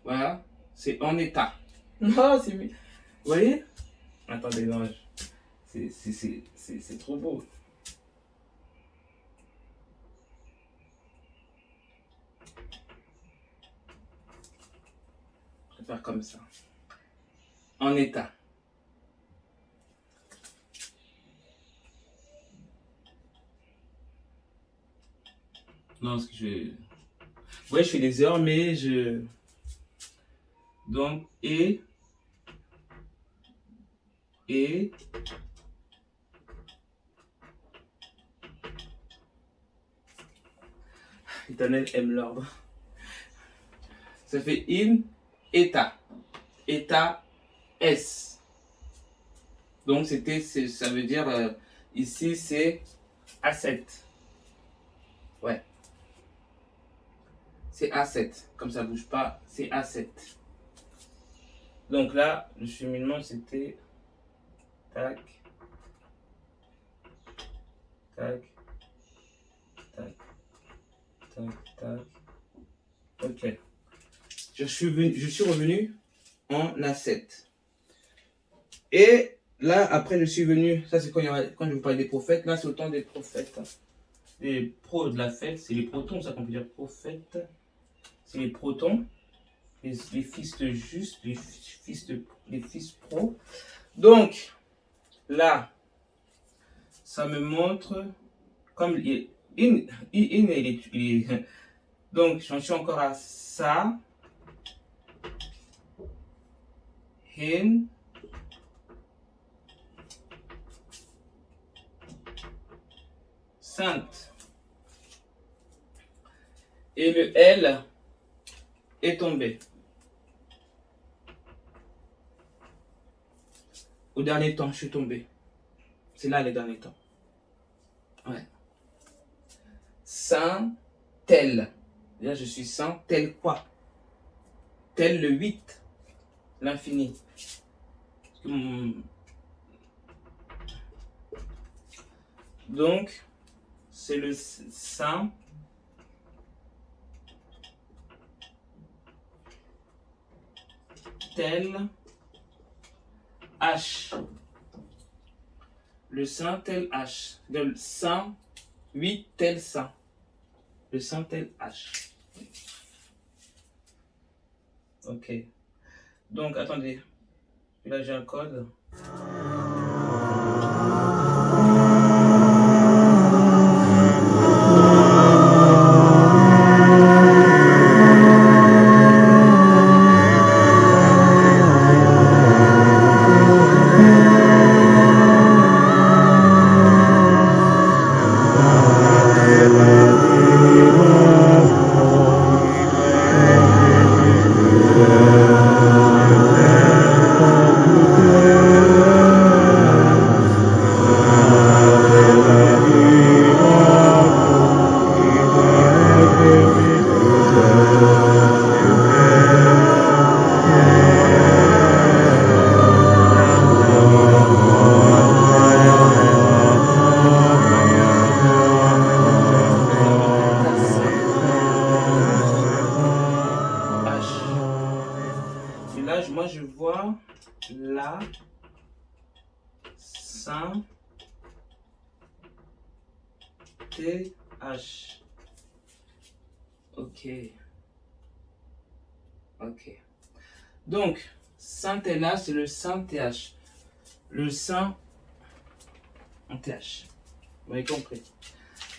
Voilà. C'est en état. Non, c'est... Vous voyez? Attendez, non. C'est trop beau. Je vais faire comme ça. En état. Non, parce que je... Ouais, je fais des heures, mais je... Donc, et... L'Éternel aime l'ordre. Ça fait in, état. État, S. Donc, ça veut dire, ici, c'est A7. Ouais. C'est A7. Comme ça ne bouge pas, c'est A7. Donc là, le cheminement, c'était... Tac. Tac. Tac. Tac, tac. Ok. Je suis revenu en A7. Et là, après, je suis venu... Ça, c'est quand je vous parlais des prophètes. Là, c'est le temps des prophètes. Les pros de la fête, c'est les protons, ça qu'on peut dire prophètes. C'est les protons. Les fils de juste, les fils pro. Donc, là, ça me montre comme donc j'en suis encore à ça, hin, sainte, et le L est tombé. Au dernier temps, je suis tombé. C'est là les derniers temps. Ouais. Saint tel. Là, je suis saint tel quoi? Tel le 8. L'infini. Donc, c'est le saint tel H. Le saint tel H. Le saint 8 tel saint. Le saint tel H. Ok. Donc, attendez. Là, j'ai un code. T-H. Ok. Ok. Donc, Saint LH, c'est le Saint TH. Le Saint en TH. Vous avez compris.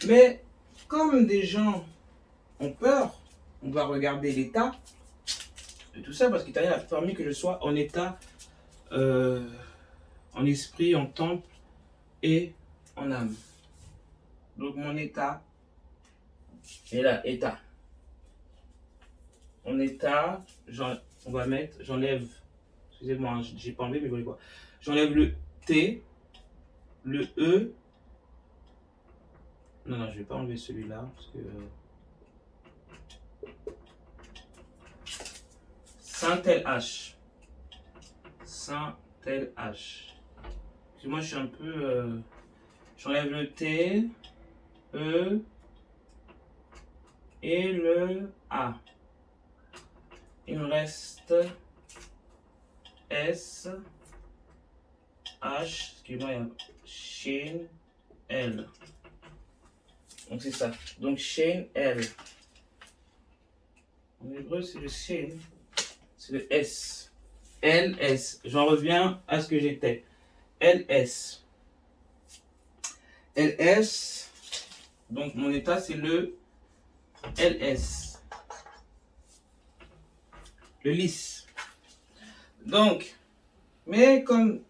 Mais, comme des gens ont peur, on va regarder l'état de tout ça, parce qu'Italien a permis que je sois en état, en esprit, en temple et en âme. Donc, mon état est là, état. En état, on va mettre, j'enlève, excusez-moi, j'ai pas enlevé, mais vous voyez quoi. J'enlève le T, le E. Non, je vais pas enlever celui-là, parce que... Saint LH. Saint LH. Moi, je suis un peu... j'enlève le T, E et le A. Il me reste S, H, excusez-moi, il y a chain, L. Donc c'est ça. Donc chain, L. En hébreu, c'est le chain. C'est le S. LS. J'en reviens à ce que j'étais. LS. LS. Donc mon état, c'est le LS. Le lisse. Donc, mais comme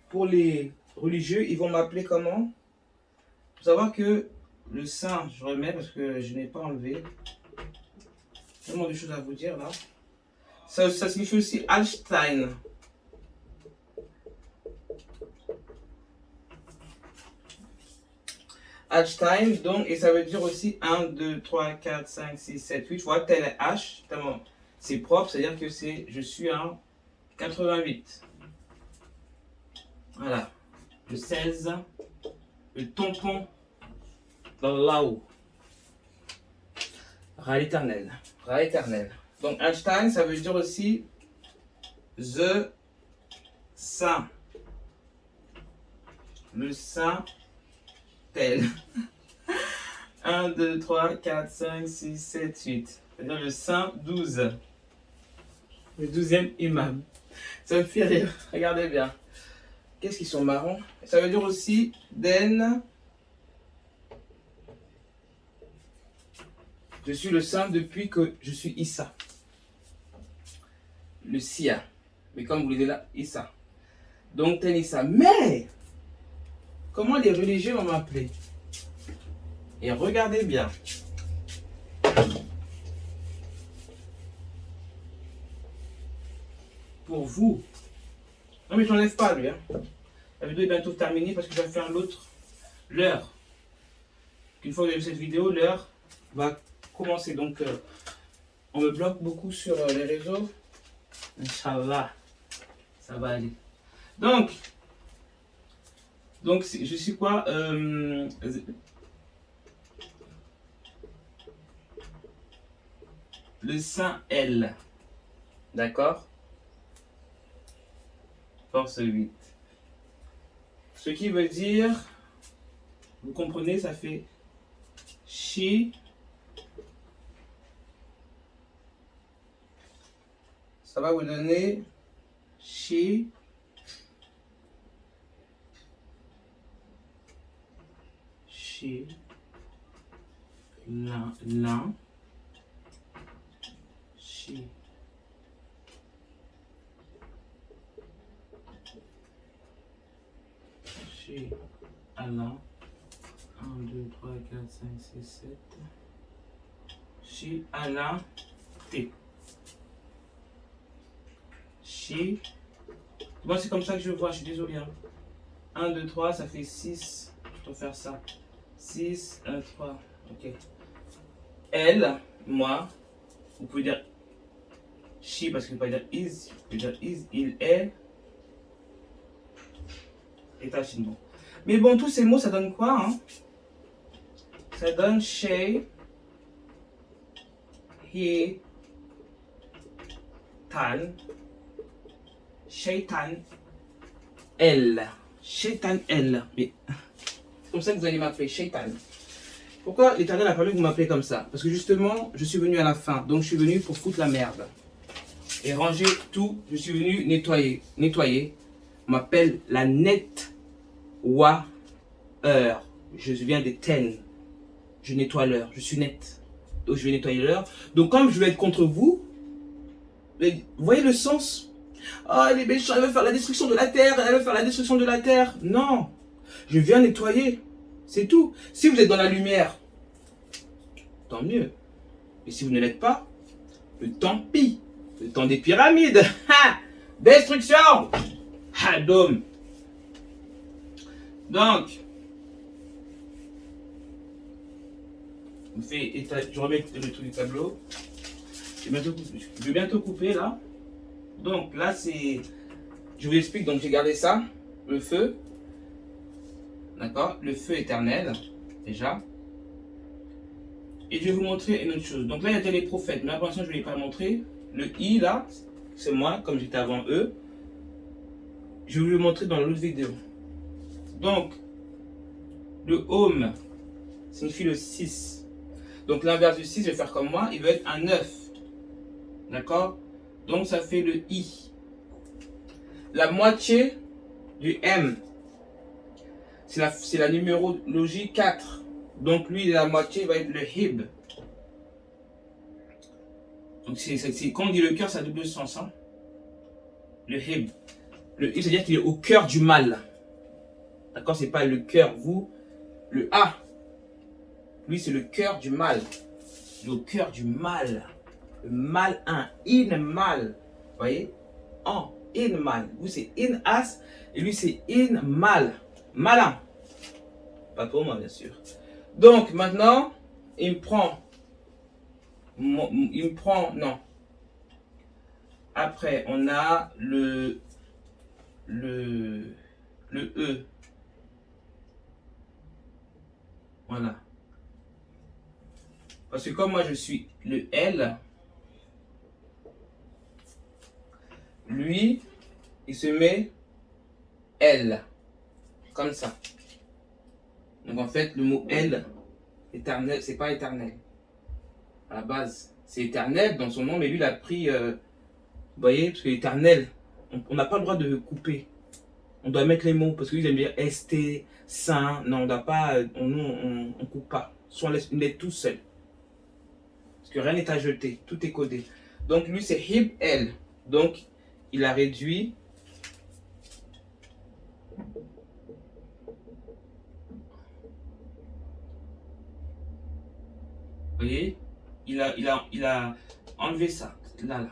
pour les religieux, ils vont m'appeler comment? Il faut savoir que le saint, je remets parce que je n'ai pas enlevé. Tellement de choses à vous dire là. Ça signifie aussi Hallstein. Hallstein, donc, et ça veut dire aussi 1, 2, 3, 4, 5, 6, 7, 8. Tu vois, tel est H, tellement c'est propre, c'est-à-dire que je suis en 88. Voilà. Le 16, le tampon dans là-haut. Ras éternel. Ras éternel. Donc, Einstein, ça veut dire aussi The Saint. Le Saint tel. 1, 2, 3, 4, 5, 6, 7, 8. C'est-à-dire le Saint 12. Le 12e imam. Ça me fait rire. Regardez bien. Qu'est-ce qu'ils sont marrants. Ça veut dire aussi Den. Je suis le Saint depuis que je suis Issa. Le Sia. Mais comme vous le dites là, Issa. Donc Ten Issa. Mais, comment les religieux vont m'appeler? Et regardez bien. Pour vous. Non mais je n'enlève pas lui. Hein. La vidéo est bientôt terminée parce que je vais faire l'autre. L'heure. Une fois que vous avez vu cette vidéo, l'heure va commencer. Donc, on me bloque beaucoup sur les réseaux. Inch'Allah. Ça va aller. Donc je suis quoi le Saint L. D'accord? Force 8. Ce qui veut dire, vous comprenez, ça fait chi. Ça va vous donner chi. Chi. L'un. Chi. Chi. Allah. 1, 2, 3, 4, 5, 6, 7. Chi. Allah. T. Chi. Moi, c'est comme ça que je vois, je suis désolé. Hein. 1, 2, 3, ça fait 6. Je dois faire ça. 6, 1, 3. Ok. Elle, moi, vous pouvez dire she parce que vous pouvez dire is. Vous pouvez dire is, il est. État chinois. Mais bon, tous ces mots, ça donne quoi hein? Ça donne she, he, tan, shaitan, elle. Shaitan, elle. Mais c'est comme ça que vous allez m'appeler, shaitan. Pourquoi l'Éternel a permis que vous m'appelez comme ça? Parce que justement, je suis venu à la fin. Donc, je suis venu pour foutre la merde. Et ranger tout. Je suis venu nettoyer. Nettoyer. On m'appelle la nettoyeur. Je viens des ten. Je nettoie l'heure. Je suis net. Donc, je vais nettoyer l'heure. Donc, comme je vais être contre vous, vous voyez le sens? Oh, elle est méchante, elle veut faire la destruction de la terre. Elle veut faire la destruction de la terre. Non. Je viens nettoyer. C'est tout. Si vous êtes dans la lumière, tant mieux. Et si vous ne l'êtes pas, tant pis. Le temps des pyramides. Ha! Destruction. Ha, dôme. Donc, je remets le truc du tableau. Je vais bientôt couper là. Donc là, c'est... Je vous explique. Donc, j'ai gardé ça. Le feu. D'accord? Le feu éternel. Déjà. Et je vais vous montrer une autre chose. Donc là, il y a déjà les prophètes. Mais là, pour l'instant, je ne vais pas montrer. Le I, là, c'est moi, comme j'étais avant eux. Je vais vous le montrer dans l'autre vidéo. Donc, le home signifie le 6. Donc, l'inverse du 6, je vais faire comme moi. Il va être un 9. D'accord? Donc, ça fait le I. La moitié du M, c'est la numérologie 4. Donc, lui, la moitié va être le Hib. Donc, quand on dit le cœur, ça a double sens. Hein? Le Hib. Le Hib, c'est-à-dire qu'il est au cœur du mal. D'accord? C'est pas le cœur, vous. Le A. Lui, c'est le cœur du mal. Le cœur du mal. Le mal, un. In mal. Vous voyez? En. In mal. Vous, c'est in as. Et lui, c'est in mal. Malin. Pas pour moi, bien sûr. Donc, maintenant, il me prend. Non. Après, on a le E. Voilà. Parce que comme moi, je suis le L, lui, il se met L. Comme ça. Donc, en fait, le mot L, éternel, c'est pas éternel. À la base, c'est éternel dans son nom, mais lui, il a pris... vous voyez, parce que éternel, on n'a pas le droit de couper. On doit mettre les mots, parce qu'ils aiment bien ST, Saint. Non, on ne doit pas, on coupe pas. Soit on laisse tout seul. Parce que rien n'est à jeter, tout est codé. Donc lui, c'est Hib L. Donc, il a réduit. Vous voyez, il a enlevé ça, là.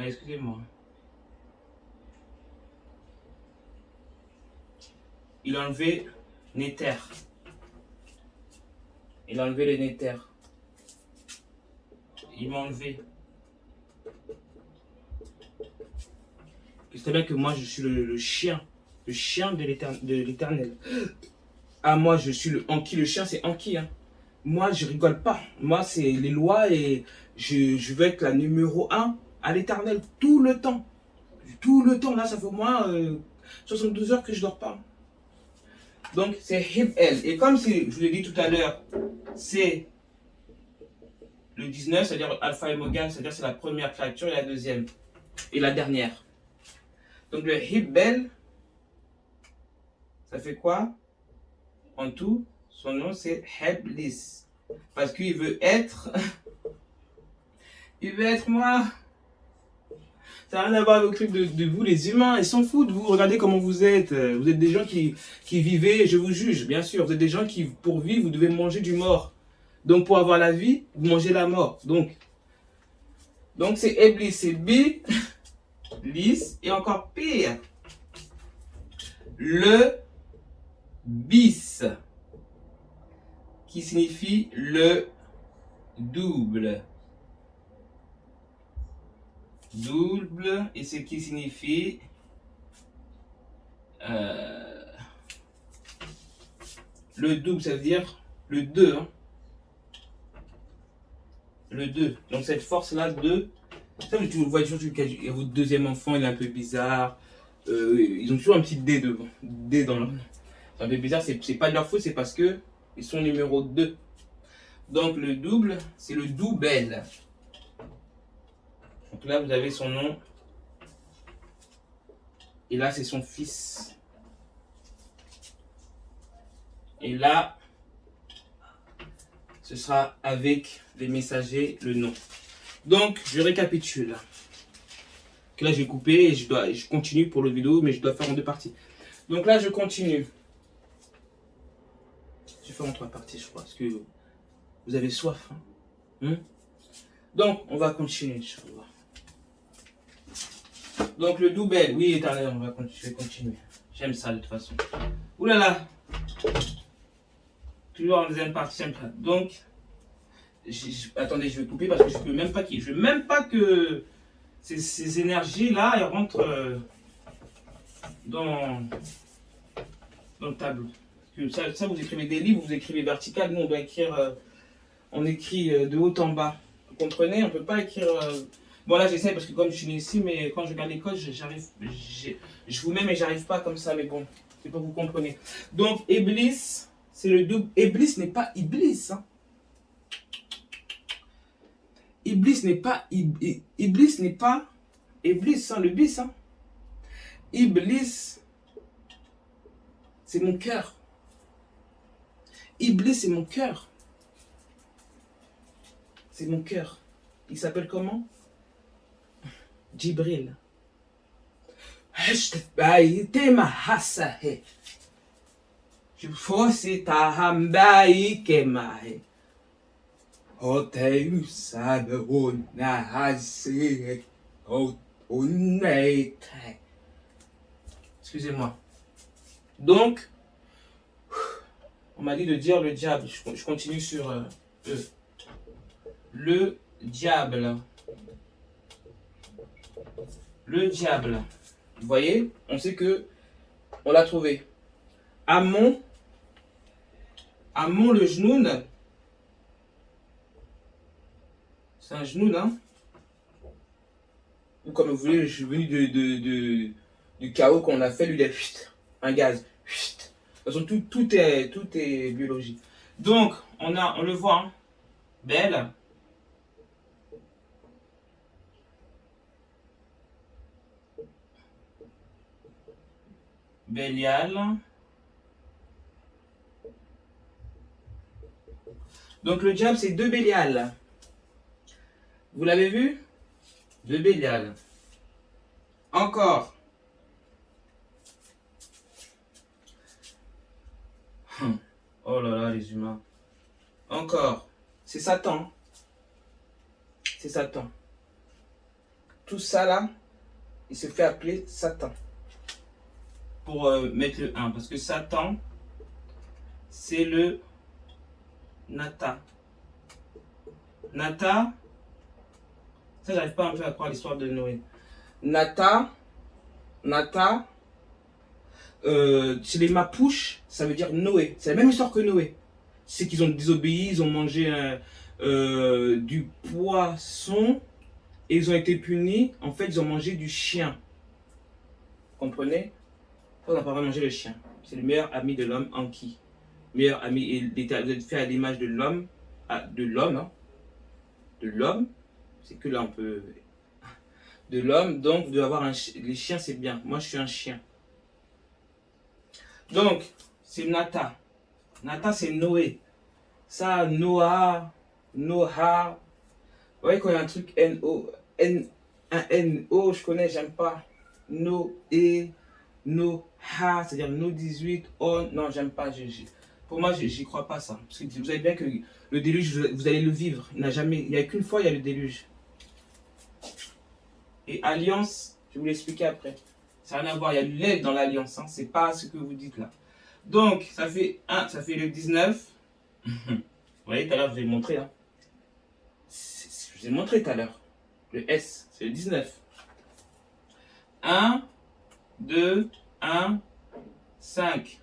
Excusez-moi. Il a enlevé Nether. Il a enlevé le Nether. Il m'a enlevé. C'est bien que moi je suis le chien. Le chien de l'éternel. Ah, moi je suis le Anki. Le chien c'est Anki. Hein. Moi je rigole pas. Moi c'est les lois et je veux être la numéro 1 à l'éternel tout le temps. Tout le temps. Là ça fait au moins 72 heures que je dors pas. Donc c'est Hib L. Et comme je vous l'ai dit tout à l'heure, c'est le 19, c'est-à-dire Alpha et Omega, c'est-à-dire c'est la première créature et la deuxième. Et la dernière. Donc le Hib L, ça fait quoi? En tout, son nom c'est Heblis. Parce qu'il veut être... il veut être moi. Ça n'a rien à voir avec le truc de vous les humains. Ils s'en foutent de vous. Regardez comment vous êtes. Vous êtes des gens qui vivez, je vous juge, bien sûr. Vous êtes des gens qui, pour vivre, vous devez manger du mort. Donc pour avoir la vie, vous mangez la mort. Donc c'est Eblis, c'est B, lis, et encore pire. Le bis, qui signifie le double. Double, et ce qui signifie Le double, ça veut dire le 2. Hein. Le 2. Donc cette force-là, 2. Ça, vous voyez toujours que votre deuxième enfant, il est un peu bizarre. Ils ont toujours un petit D devant. D dans leur nom. C'est un peu bizarre, c'est pas de leur faute, c'est parce que ils sont numéro 2. Donc le double, c'est le double. Donc là, vous avez son nom. Et là, c'est son fils. Et là, ce sera avec les messagers le nom. Donc, je récapitule. Que là, je vais couper et je continue pour le vidéo, mais je dois faire en 2 parties. Donc là, je continue. Je vais faire en 3 parties, je crois, parce que vous avez soif. Hein? Donc, on va continuer, Inch'Allah. Donc, le double, oui, éternel, je vais continuer. J'aime ça, de toute façon. Ouh là là. Toujours en deuxième partie, j'aime ça. Donc, attendez, je vais couper parce que je ne veux même pas que ces énergies-là, elles rentrent dans le tableau. Parce que ça, vous écrivez des livres, vous écrivez vertical, nous on doit écrire, on écrit de haut en bas. Vous comprenez? On ne peut pas écrire... Bon là j'essaie parce que comme je suis né ici, mais quand je regarde l'école, je vous mets mais j'arrive pas comme ça, mais bon, c'est pour que vous compreniez. Donc Iblis, c'est le double. Iblis n'est pas Iblis. Hein. Iblis n'est pas Iblis n'est pas Iblis, hein, le bis. Hein. Iblis, c'est mon cœur. Iblis, c'est mon cœur. C'est mon cœur. Il s'appelle comment? Jibril. Je force ta hambaï kemahe. Hotel Sabon Nahasi. Excusez-moi. Donc, on m'a dit de dire le diable. Je continue sur E. Le diable. Le diable. Vous voyez, on sait que on l'a trouvé. Ammon le genoun. C'est un genoun, hein? Ou comme vous voulez, je suis venu du chaos qu'on a fait, lui, il a un gaz. De toute façon, tout est biologie. Donc, on le voit, hein? Belle. Bélial. Donc le diable, c'est 2 Bélial. Vous l'avez vu? 2 Bélial. Encore. Oh là là, les humains. Encore. C'est Satan. C'est Satan. Tout ça là, il se fait appeler Satan. Pour mettre le 1. Parce que Satan, c'est le Nata. Nata, ça j'arrive pas un peu à croire l'histoire de Noé. Nata, chez les Mapouches, ça veut dire Noé. C'est la même histoire que Noé. C'est qu'ils ont désobéi, ils ont mangé du poisson et ils ont été punis. En fait, ils ont mangé du chien. Vous comprenez? On n'a pas vraiment mangé le chien. C'est le meilleur ami de l'homme, Anki. Meilleur ami, et vous êtes fait à l'image de l'homme, hein, de l'homme, c'est que là on peut, de l'homme, donc vous devez avoir les chiens c'est bien, moi je suis un chien. Donc, c'est Nata, c'est Noé, ça Noah, vous voyez quand il y a un truc N-O, un N-O, je connais, j'aime pas, Noé, Noha, c'est-à-dire No 18, oh, non j'aime pas, pour moi, j'y crois pas ça. Parce que vous savez bien que le déluge, vous allez le vivre. Il n'y a qu'une fois, il y a le déluge. Et alliance, je vais vous l'expliquer après. Ça n'a rien à voir, il y a du lait dans l'alliance. Hein. C'est pas ce que vous dites là. Donc, ça fait 1, ça fait le 19. Vous voyez, tout à l'heure, je vous ai montré. Hein. Je vous ai montré tout à l'heure. Le S, c'est le 19. 1, 2, 1, 5.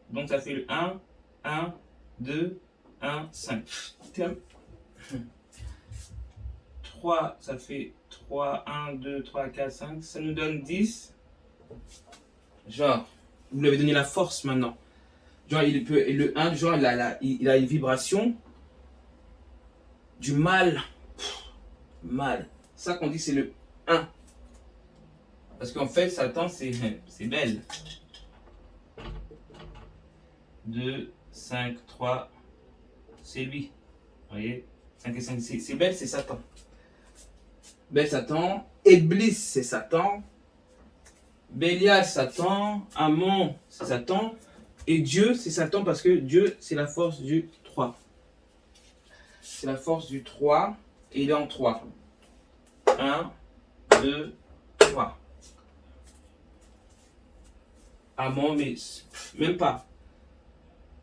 Donc, ça fait le 1, 1, 2, 1, 5. 3, ça fait 3, 1, 2, 3, 4, 5. Ça nous donne 10. Genre, vous lui avez donné la force maintenant. Genre, il peut, et le 1, genre, il a une vibration du mal. Mal. Ça qu'on dit, c'est le 1. Parce qu'en fait, Satan, c'est belle. 2, 5, 3, c'est lui. Vous voyez, 5 et 5, c'est belle, c'est Satan. Belle, Satan. Eblis, c'est Satan. Bélial, Satan. Amon, c'est Satan. Et Dieu, c'est Satan parce que Dieu, c'est la force du 3. C'est la force du 3. Et il est en 3. 1, 2, 3. Amon, mais même pas.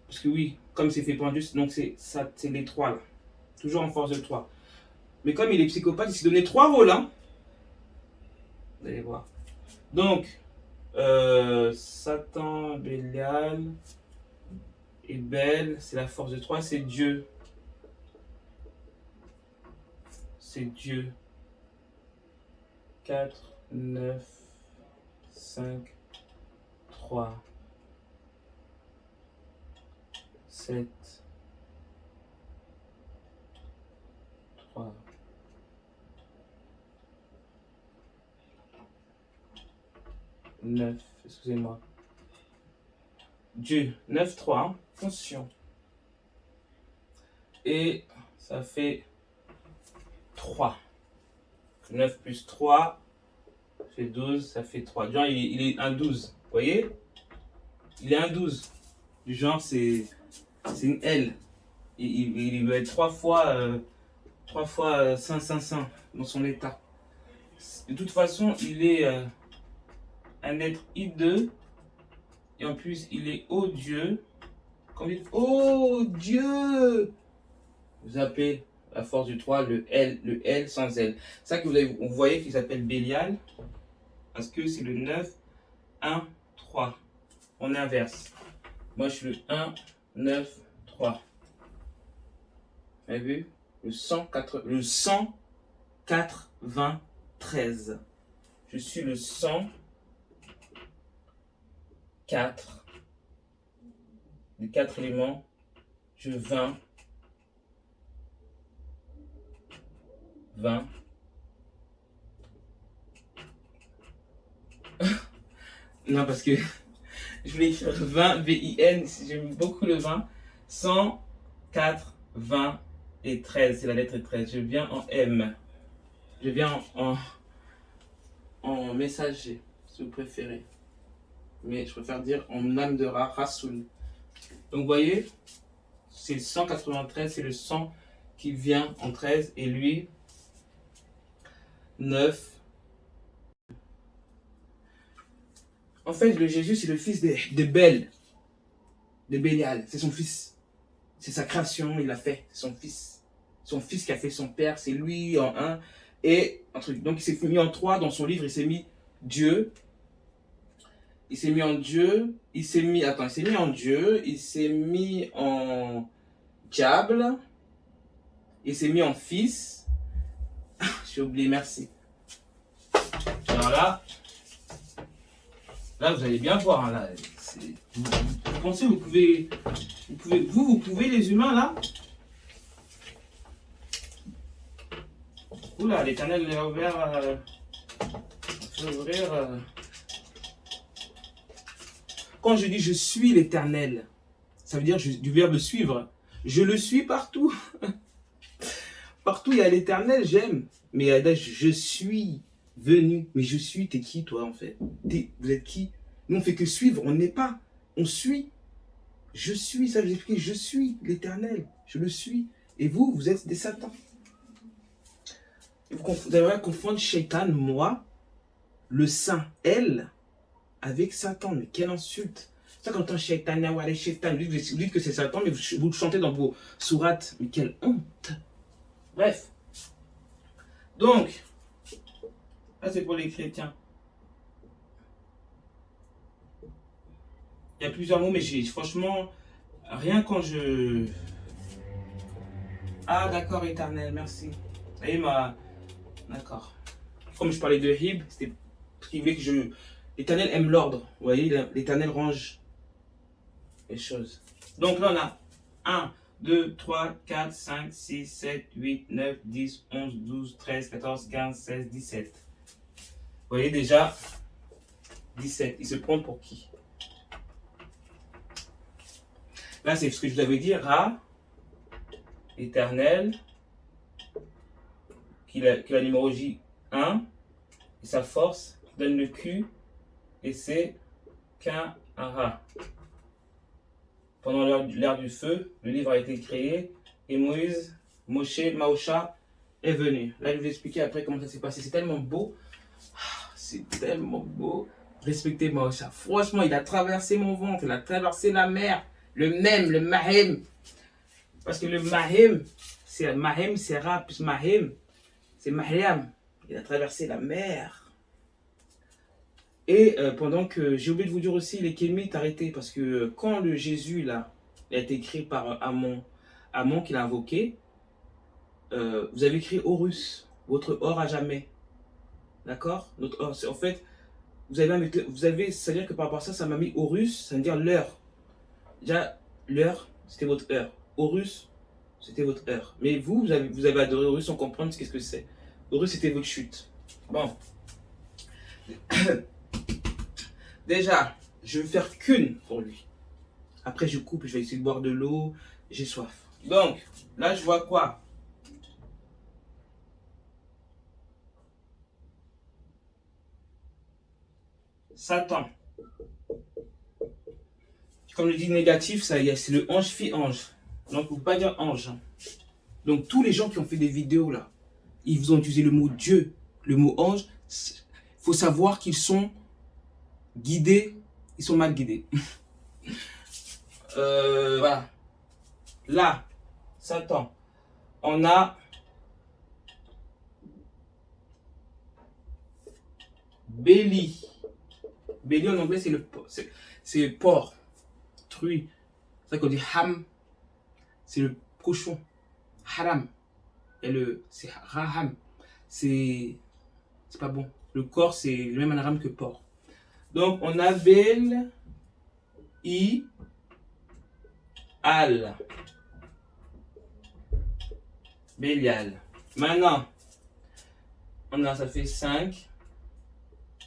Parce que oui, comme c'est fait pendu, donc c'est les 3 là. Toujours en force de 3. Mais comme il est psychopathe, il s'est donné 3 rôles. Hein. Vous allez voir. Donc, Satan, Bélial et Bel, c'est la force de 3, c'est Dieu. C'est Dieu. 4, 9, 5, 3, 7, 3, 9, excusez-moi. Dieu, 9, 3, hein, attention. Et ça fait 3. 9 plus 3, ça fait 12, ça fait 3. Du genre, il est un 12, vous voyez? Il est un 12. Du genre, c'est une L. Il va être 3 fois 5 dans son état. De toute façon, il est un être hideux. Et en plus, il est odieux. Quand vous dites oh Dieu, vous appelez la force du 3 le L sans L. C'est ça que vous voyez qu'il s'appelle Bélial. Parce que c'est le 9, 1, 3. On inverse. Moi, je suis le 1, 9, 3. Vous avez vu? Le 193. Je suis le 104. Les 4 éléments. Je 20. Non, parce que je voulais écrire 20, V-I-N, j'aime beaucoup le 20. 100, 4, 20 et 13, c'est la lettre 13. Je viens en M. Je viens en messager, si vous préférez. Mais je préfère dire en âme de Ra, Rasoul. Donc vous voyez, c'est 193, c'est le 100 qui vient en 13 et lui, 9. En fait, le Jésus, c'est le fils de Bel, de Bélial. C'est son fils. C'est sa création, il l'a fait. C'est son fils. Son fils qui a fait son père, c'est lui en 1. Et un truc. Donc il s'est mis en 3 dans son livre, il s'est mis Dieu. Il s'est mis en Dieu. Il s'est mis en Dieu. Il s'est mis en diable. Il s'est mis en fils. J'ai oublié, merci. Alors là, vous allez bien voir. Hein, là, vous pensez vous pouvez les humains là. Oula, l'Éternel l'a ouvert. Quand je dis je suis l'Éternel, ça veut dire du verbe suivre. Je le suis partout. Partout il y a l'Éternel, j'aime. Mais je suis venu. Mais je suis, t'es qui toi en fait? Vous êtes qui? Nous on fait que suivre, on n'est pas. On suit. Je suis, ça je vous explique, je suis l'Éternel. Je le suis. Et vous êtes des satans. Vous allez confondre Shaitan, moi, le saint, elle, avec Satan. Mais quelle insulte! Ça, quand on entend Shaitan, Shaitan, vous dites que c'est Satan, mais vous le chantez dans vos sourates. Mais quelle honte! Bref. Donc, ça c'est pour les chrétiens. Il y a plusieurs mots, mais franchement, Rien quand je... Ah d'accord, éternel, merci. Ça y est, ma... D'accord. Comme je parlais de Hib, c'était ce qui voulait que je... L'éternel aime l'ordre. Vous voyez, l'éternel range les choses. Donc là, on a 1, 2, 3, 4, 5, 6, 7, 8, 9, 10, 11, 12, 13, 14, 15, 16, 17. Vous voyez déjà, 17. Il se prend pour qui? Là, c'est ce que je vous avais dit. Ra, éternel, qui a la numérologie 1, et sa force, qui donne le Q, et c'est qu'un Ra. Pendant l'ère du feu, le livre a été créé, et Moïse, Maosha est venu. Là, je vais vous expliquer après comment ça s'est passé. C'est tellement beau. C'est tellement beau. Respectez Maosha. Franchement, il a traversé mon ventre, il a traversé la mer. Le Mahem. Parce que le Mahem, c'est Ra, plus Mahem, c'est Mariam. Il a traversé la mer. Et pendant que, j'ai oublié de vous dire aussi, les Kémites arrêtés. Parce que quand le Jésus, là, a été écrit par Amon qu'il a invoqué, vous avez écrit Horus, votre or à jamais. D'accord? Notre or, c'est en fait, vous avez, c'est-à-dire que par rapport à ça, ça m'a mis Horus, ça veut dire l'heure. Déjà, l'heure, c'était votre heure. Horus, c'était votre heure. Mais vous avez adoré Horus sans comprendre ce que c'est. Horus, c'était votre chute. Bon. Déjà, je vais faire qu'une pour lui. Après, je coupe, je vais essayer de boire de l'eau. J'ai soif. Donc, là, je vois quoi? Satan. Comme je dis négatif, c'est le ange fit ange. Donc, il ne faut pas dire ange. Donc, tous les gens qui ont fait des vidéos là, ils vous ont utilisé le mot Dieu, le mot ange. Il faut savoir qu'ils sont guidés, ils sont mal guidés. Voilà. Là, Satan. On a Béli. Béli en anglais, c'est le porc, truie. C'est ça qu'on dit ham. C'est le cochon. Haram. Et c'est raham. C'est pas bon. Le corps, c'est le même anagramme que porc. Donc, on a Bel, I, Al. Bélial. Maintenant, ça fait 5,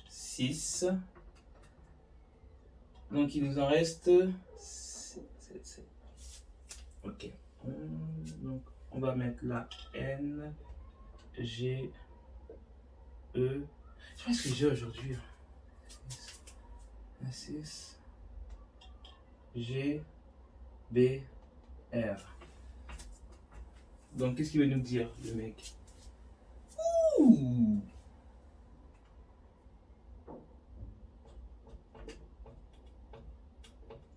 6. Donc, il nous en reste 7. Ok. Donc, on va mettre là N, G, E. Je sais pas ce que j'ai aujourd'hui. 6, G, B, R. Donc, qu'est-ce qu'il veut nous dire, le mec? Ouh!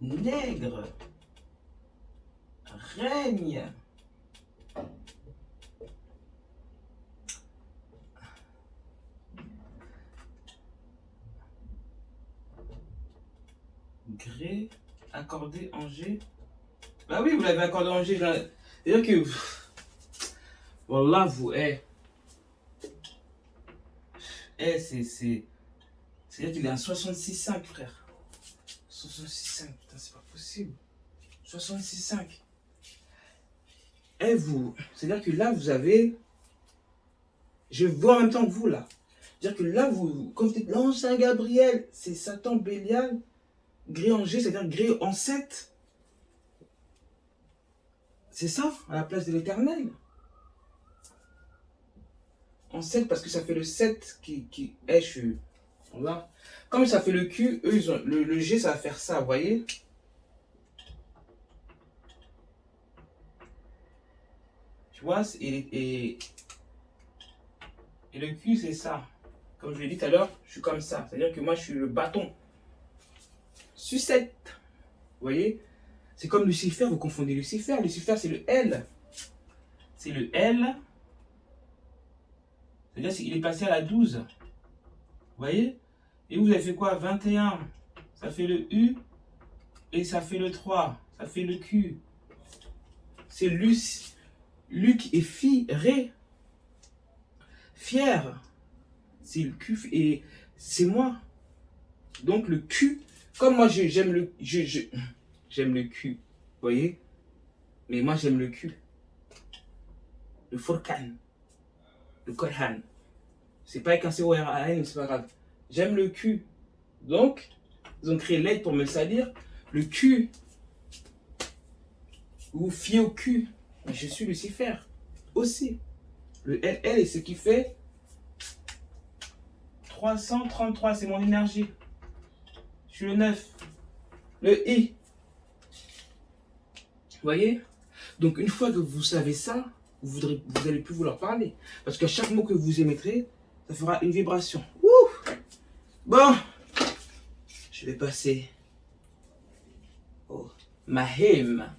Nègre, règne, gré, accordé en G. Bah oui, vous l'avez accordé en G. C'est-à-dire que, voilà, vous, c'est-à-dire qu'il est à 66,5, frère. 66,5, putain, c'est pas possible. 66,5. Vous, c'est-à-dire que là, vous avez... Je vois en même temps que vous, là. C'est-à-dire que là, vous, comme vous dites, l'ange Saint-Gabriel, c'est Satan Bélial, gré en G, c'est-à-dire gré en 7. C'est ça, à la place de l'éternel. En 7, parce que ça fait le 7 qui est chez eux. Voilà. Comme ça fait le Q, eux, ils ont, le G, ça va faire ça, vous voyez? Tu vois, et le Q, c'est ça. Comme je l'ai dit tout à l'heure, je suis comme ça. C'est-à-dire que moi, je suis le bâton. Sucette. Vous voyez? C'est comme Lucifer, vous confondez Lucifer. Lucifer, c'est le L. C'est le L. C'est-à-dire qu'il est passé à la 12. Vous voyez? Et vous avez fait quoi? 21. Ça fait le U. Et ça fait le 3. Ça fait le Q. C'est Luc et Ré. Fier. C'est le Q et c'est moi. Donc le Q, comme moi j'aime j'aime le Q. Vous voyez? Mais moi j'aime le Q. Le Furqan. Le Coran. C'est pas avec un C-O-R-A-N, mais c'est pas grave. J'aime le Q. Donc, ils ont créé l'aide pour me salir. Le Q. Vous fiez au Q. Je suis Lucifer. Aussi. Le LL est ce qui fait 333. C'est mon énergie. Je suis le 9. Le I. Vous voyez? Donc, une fois que vous savez ça, vous allez plus vouloir parler. Parce qu'à chaque mot que vous émettrez, ça fera une vibration. Ouh! Bon, je vais passer au Mahim.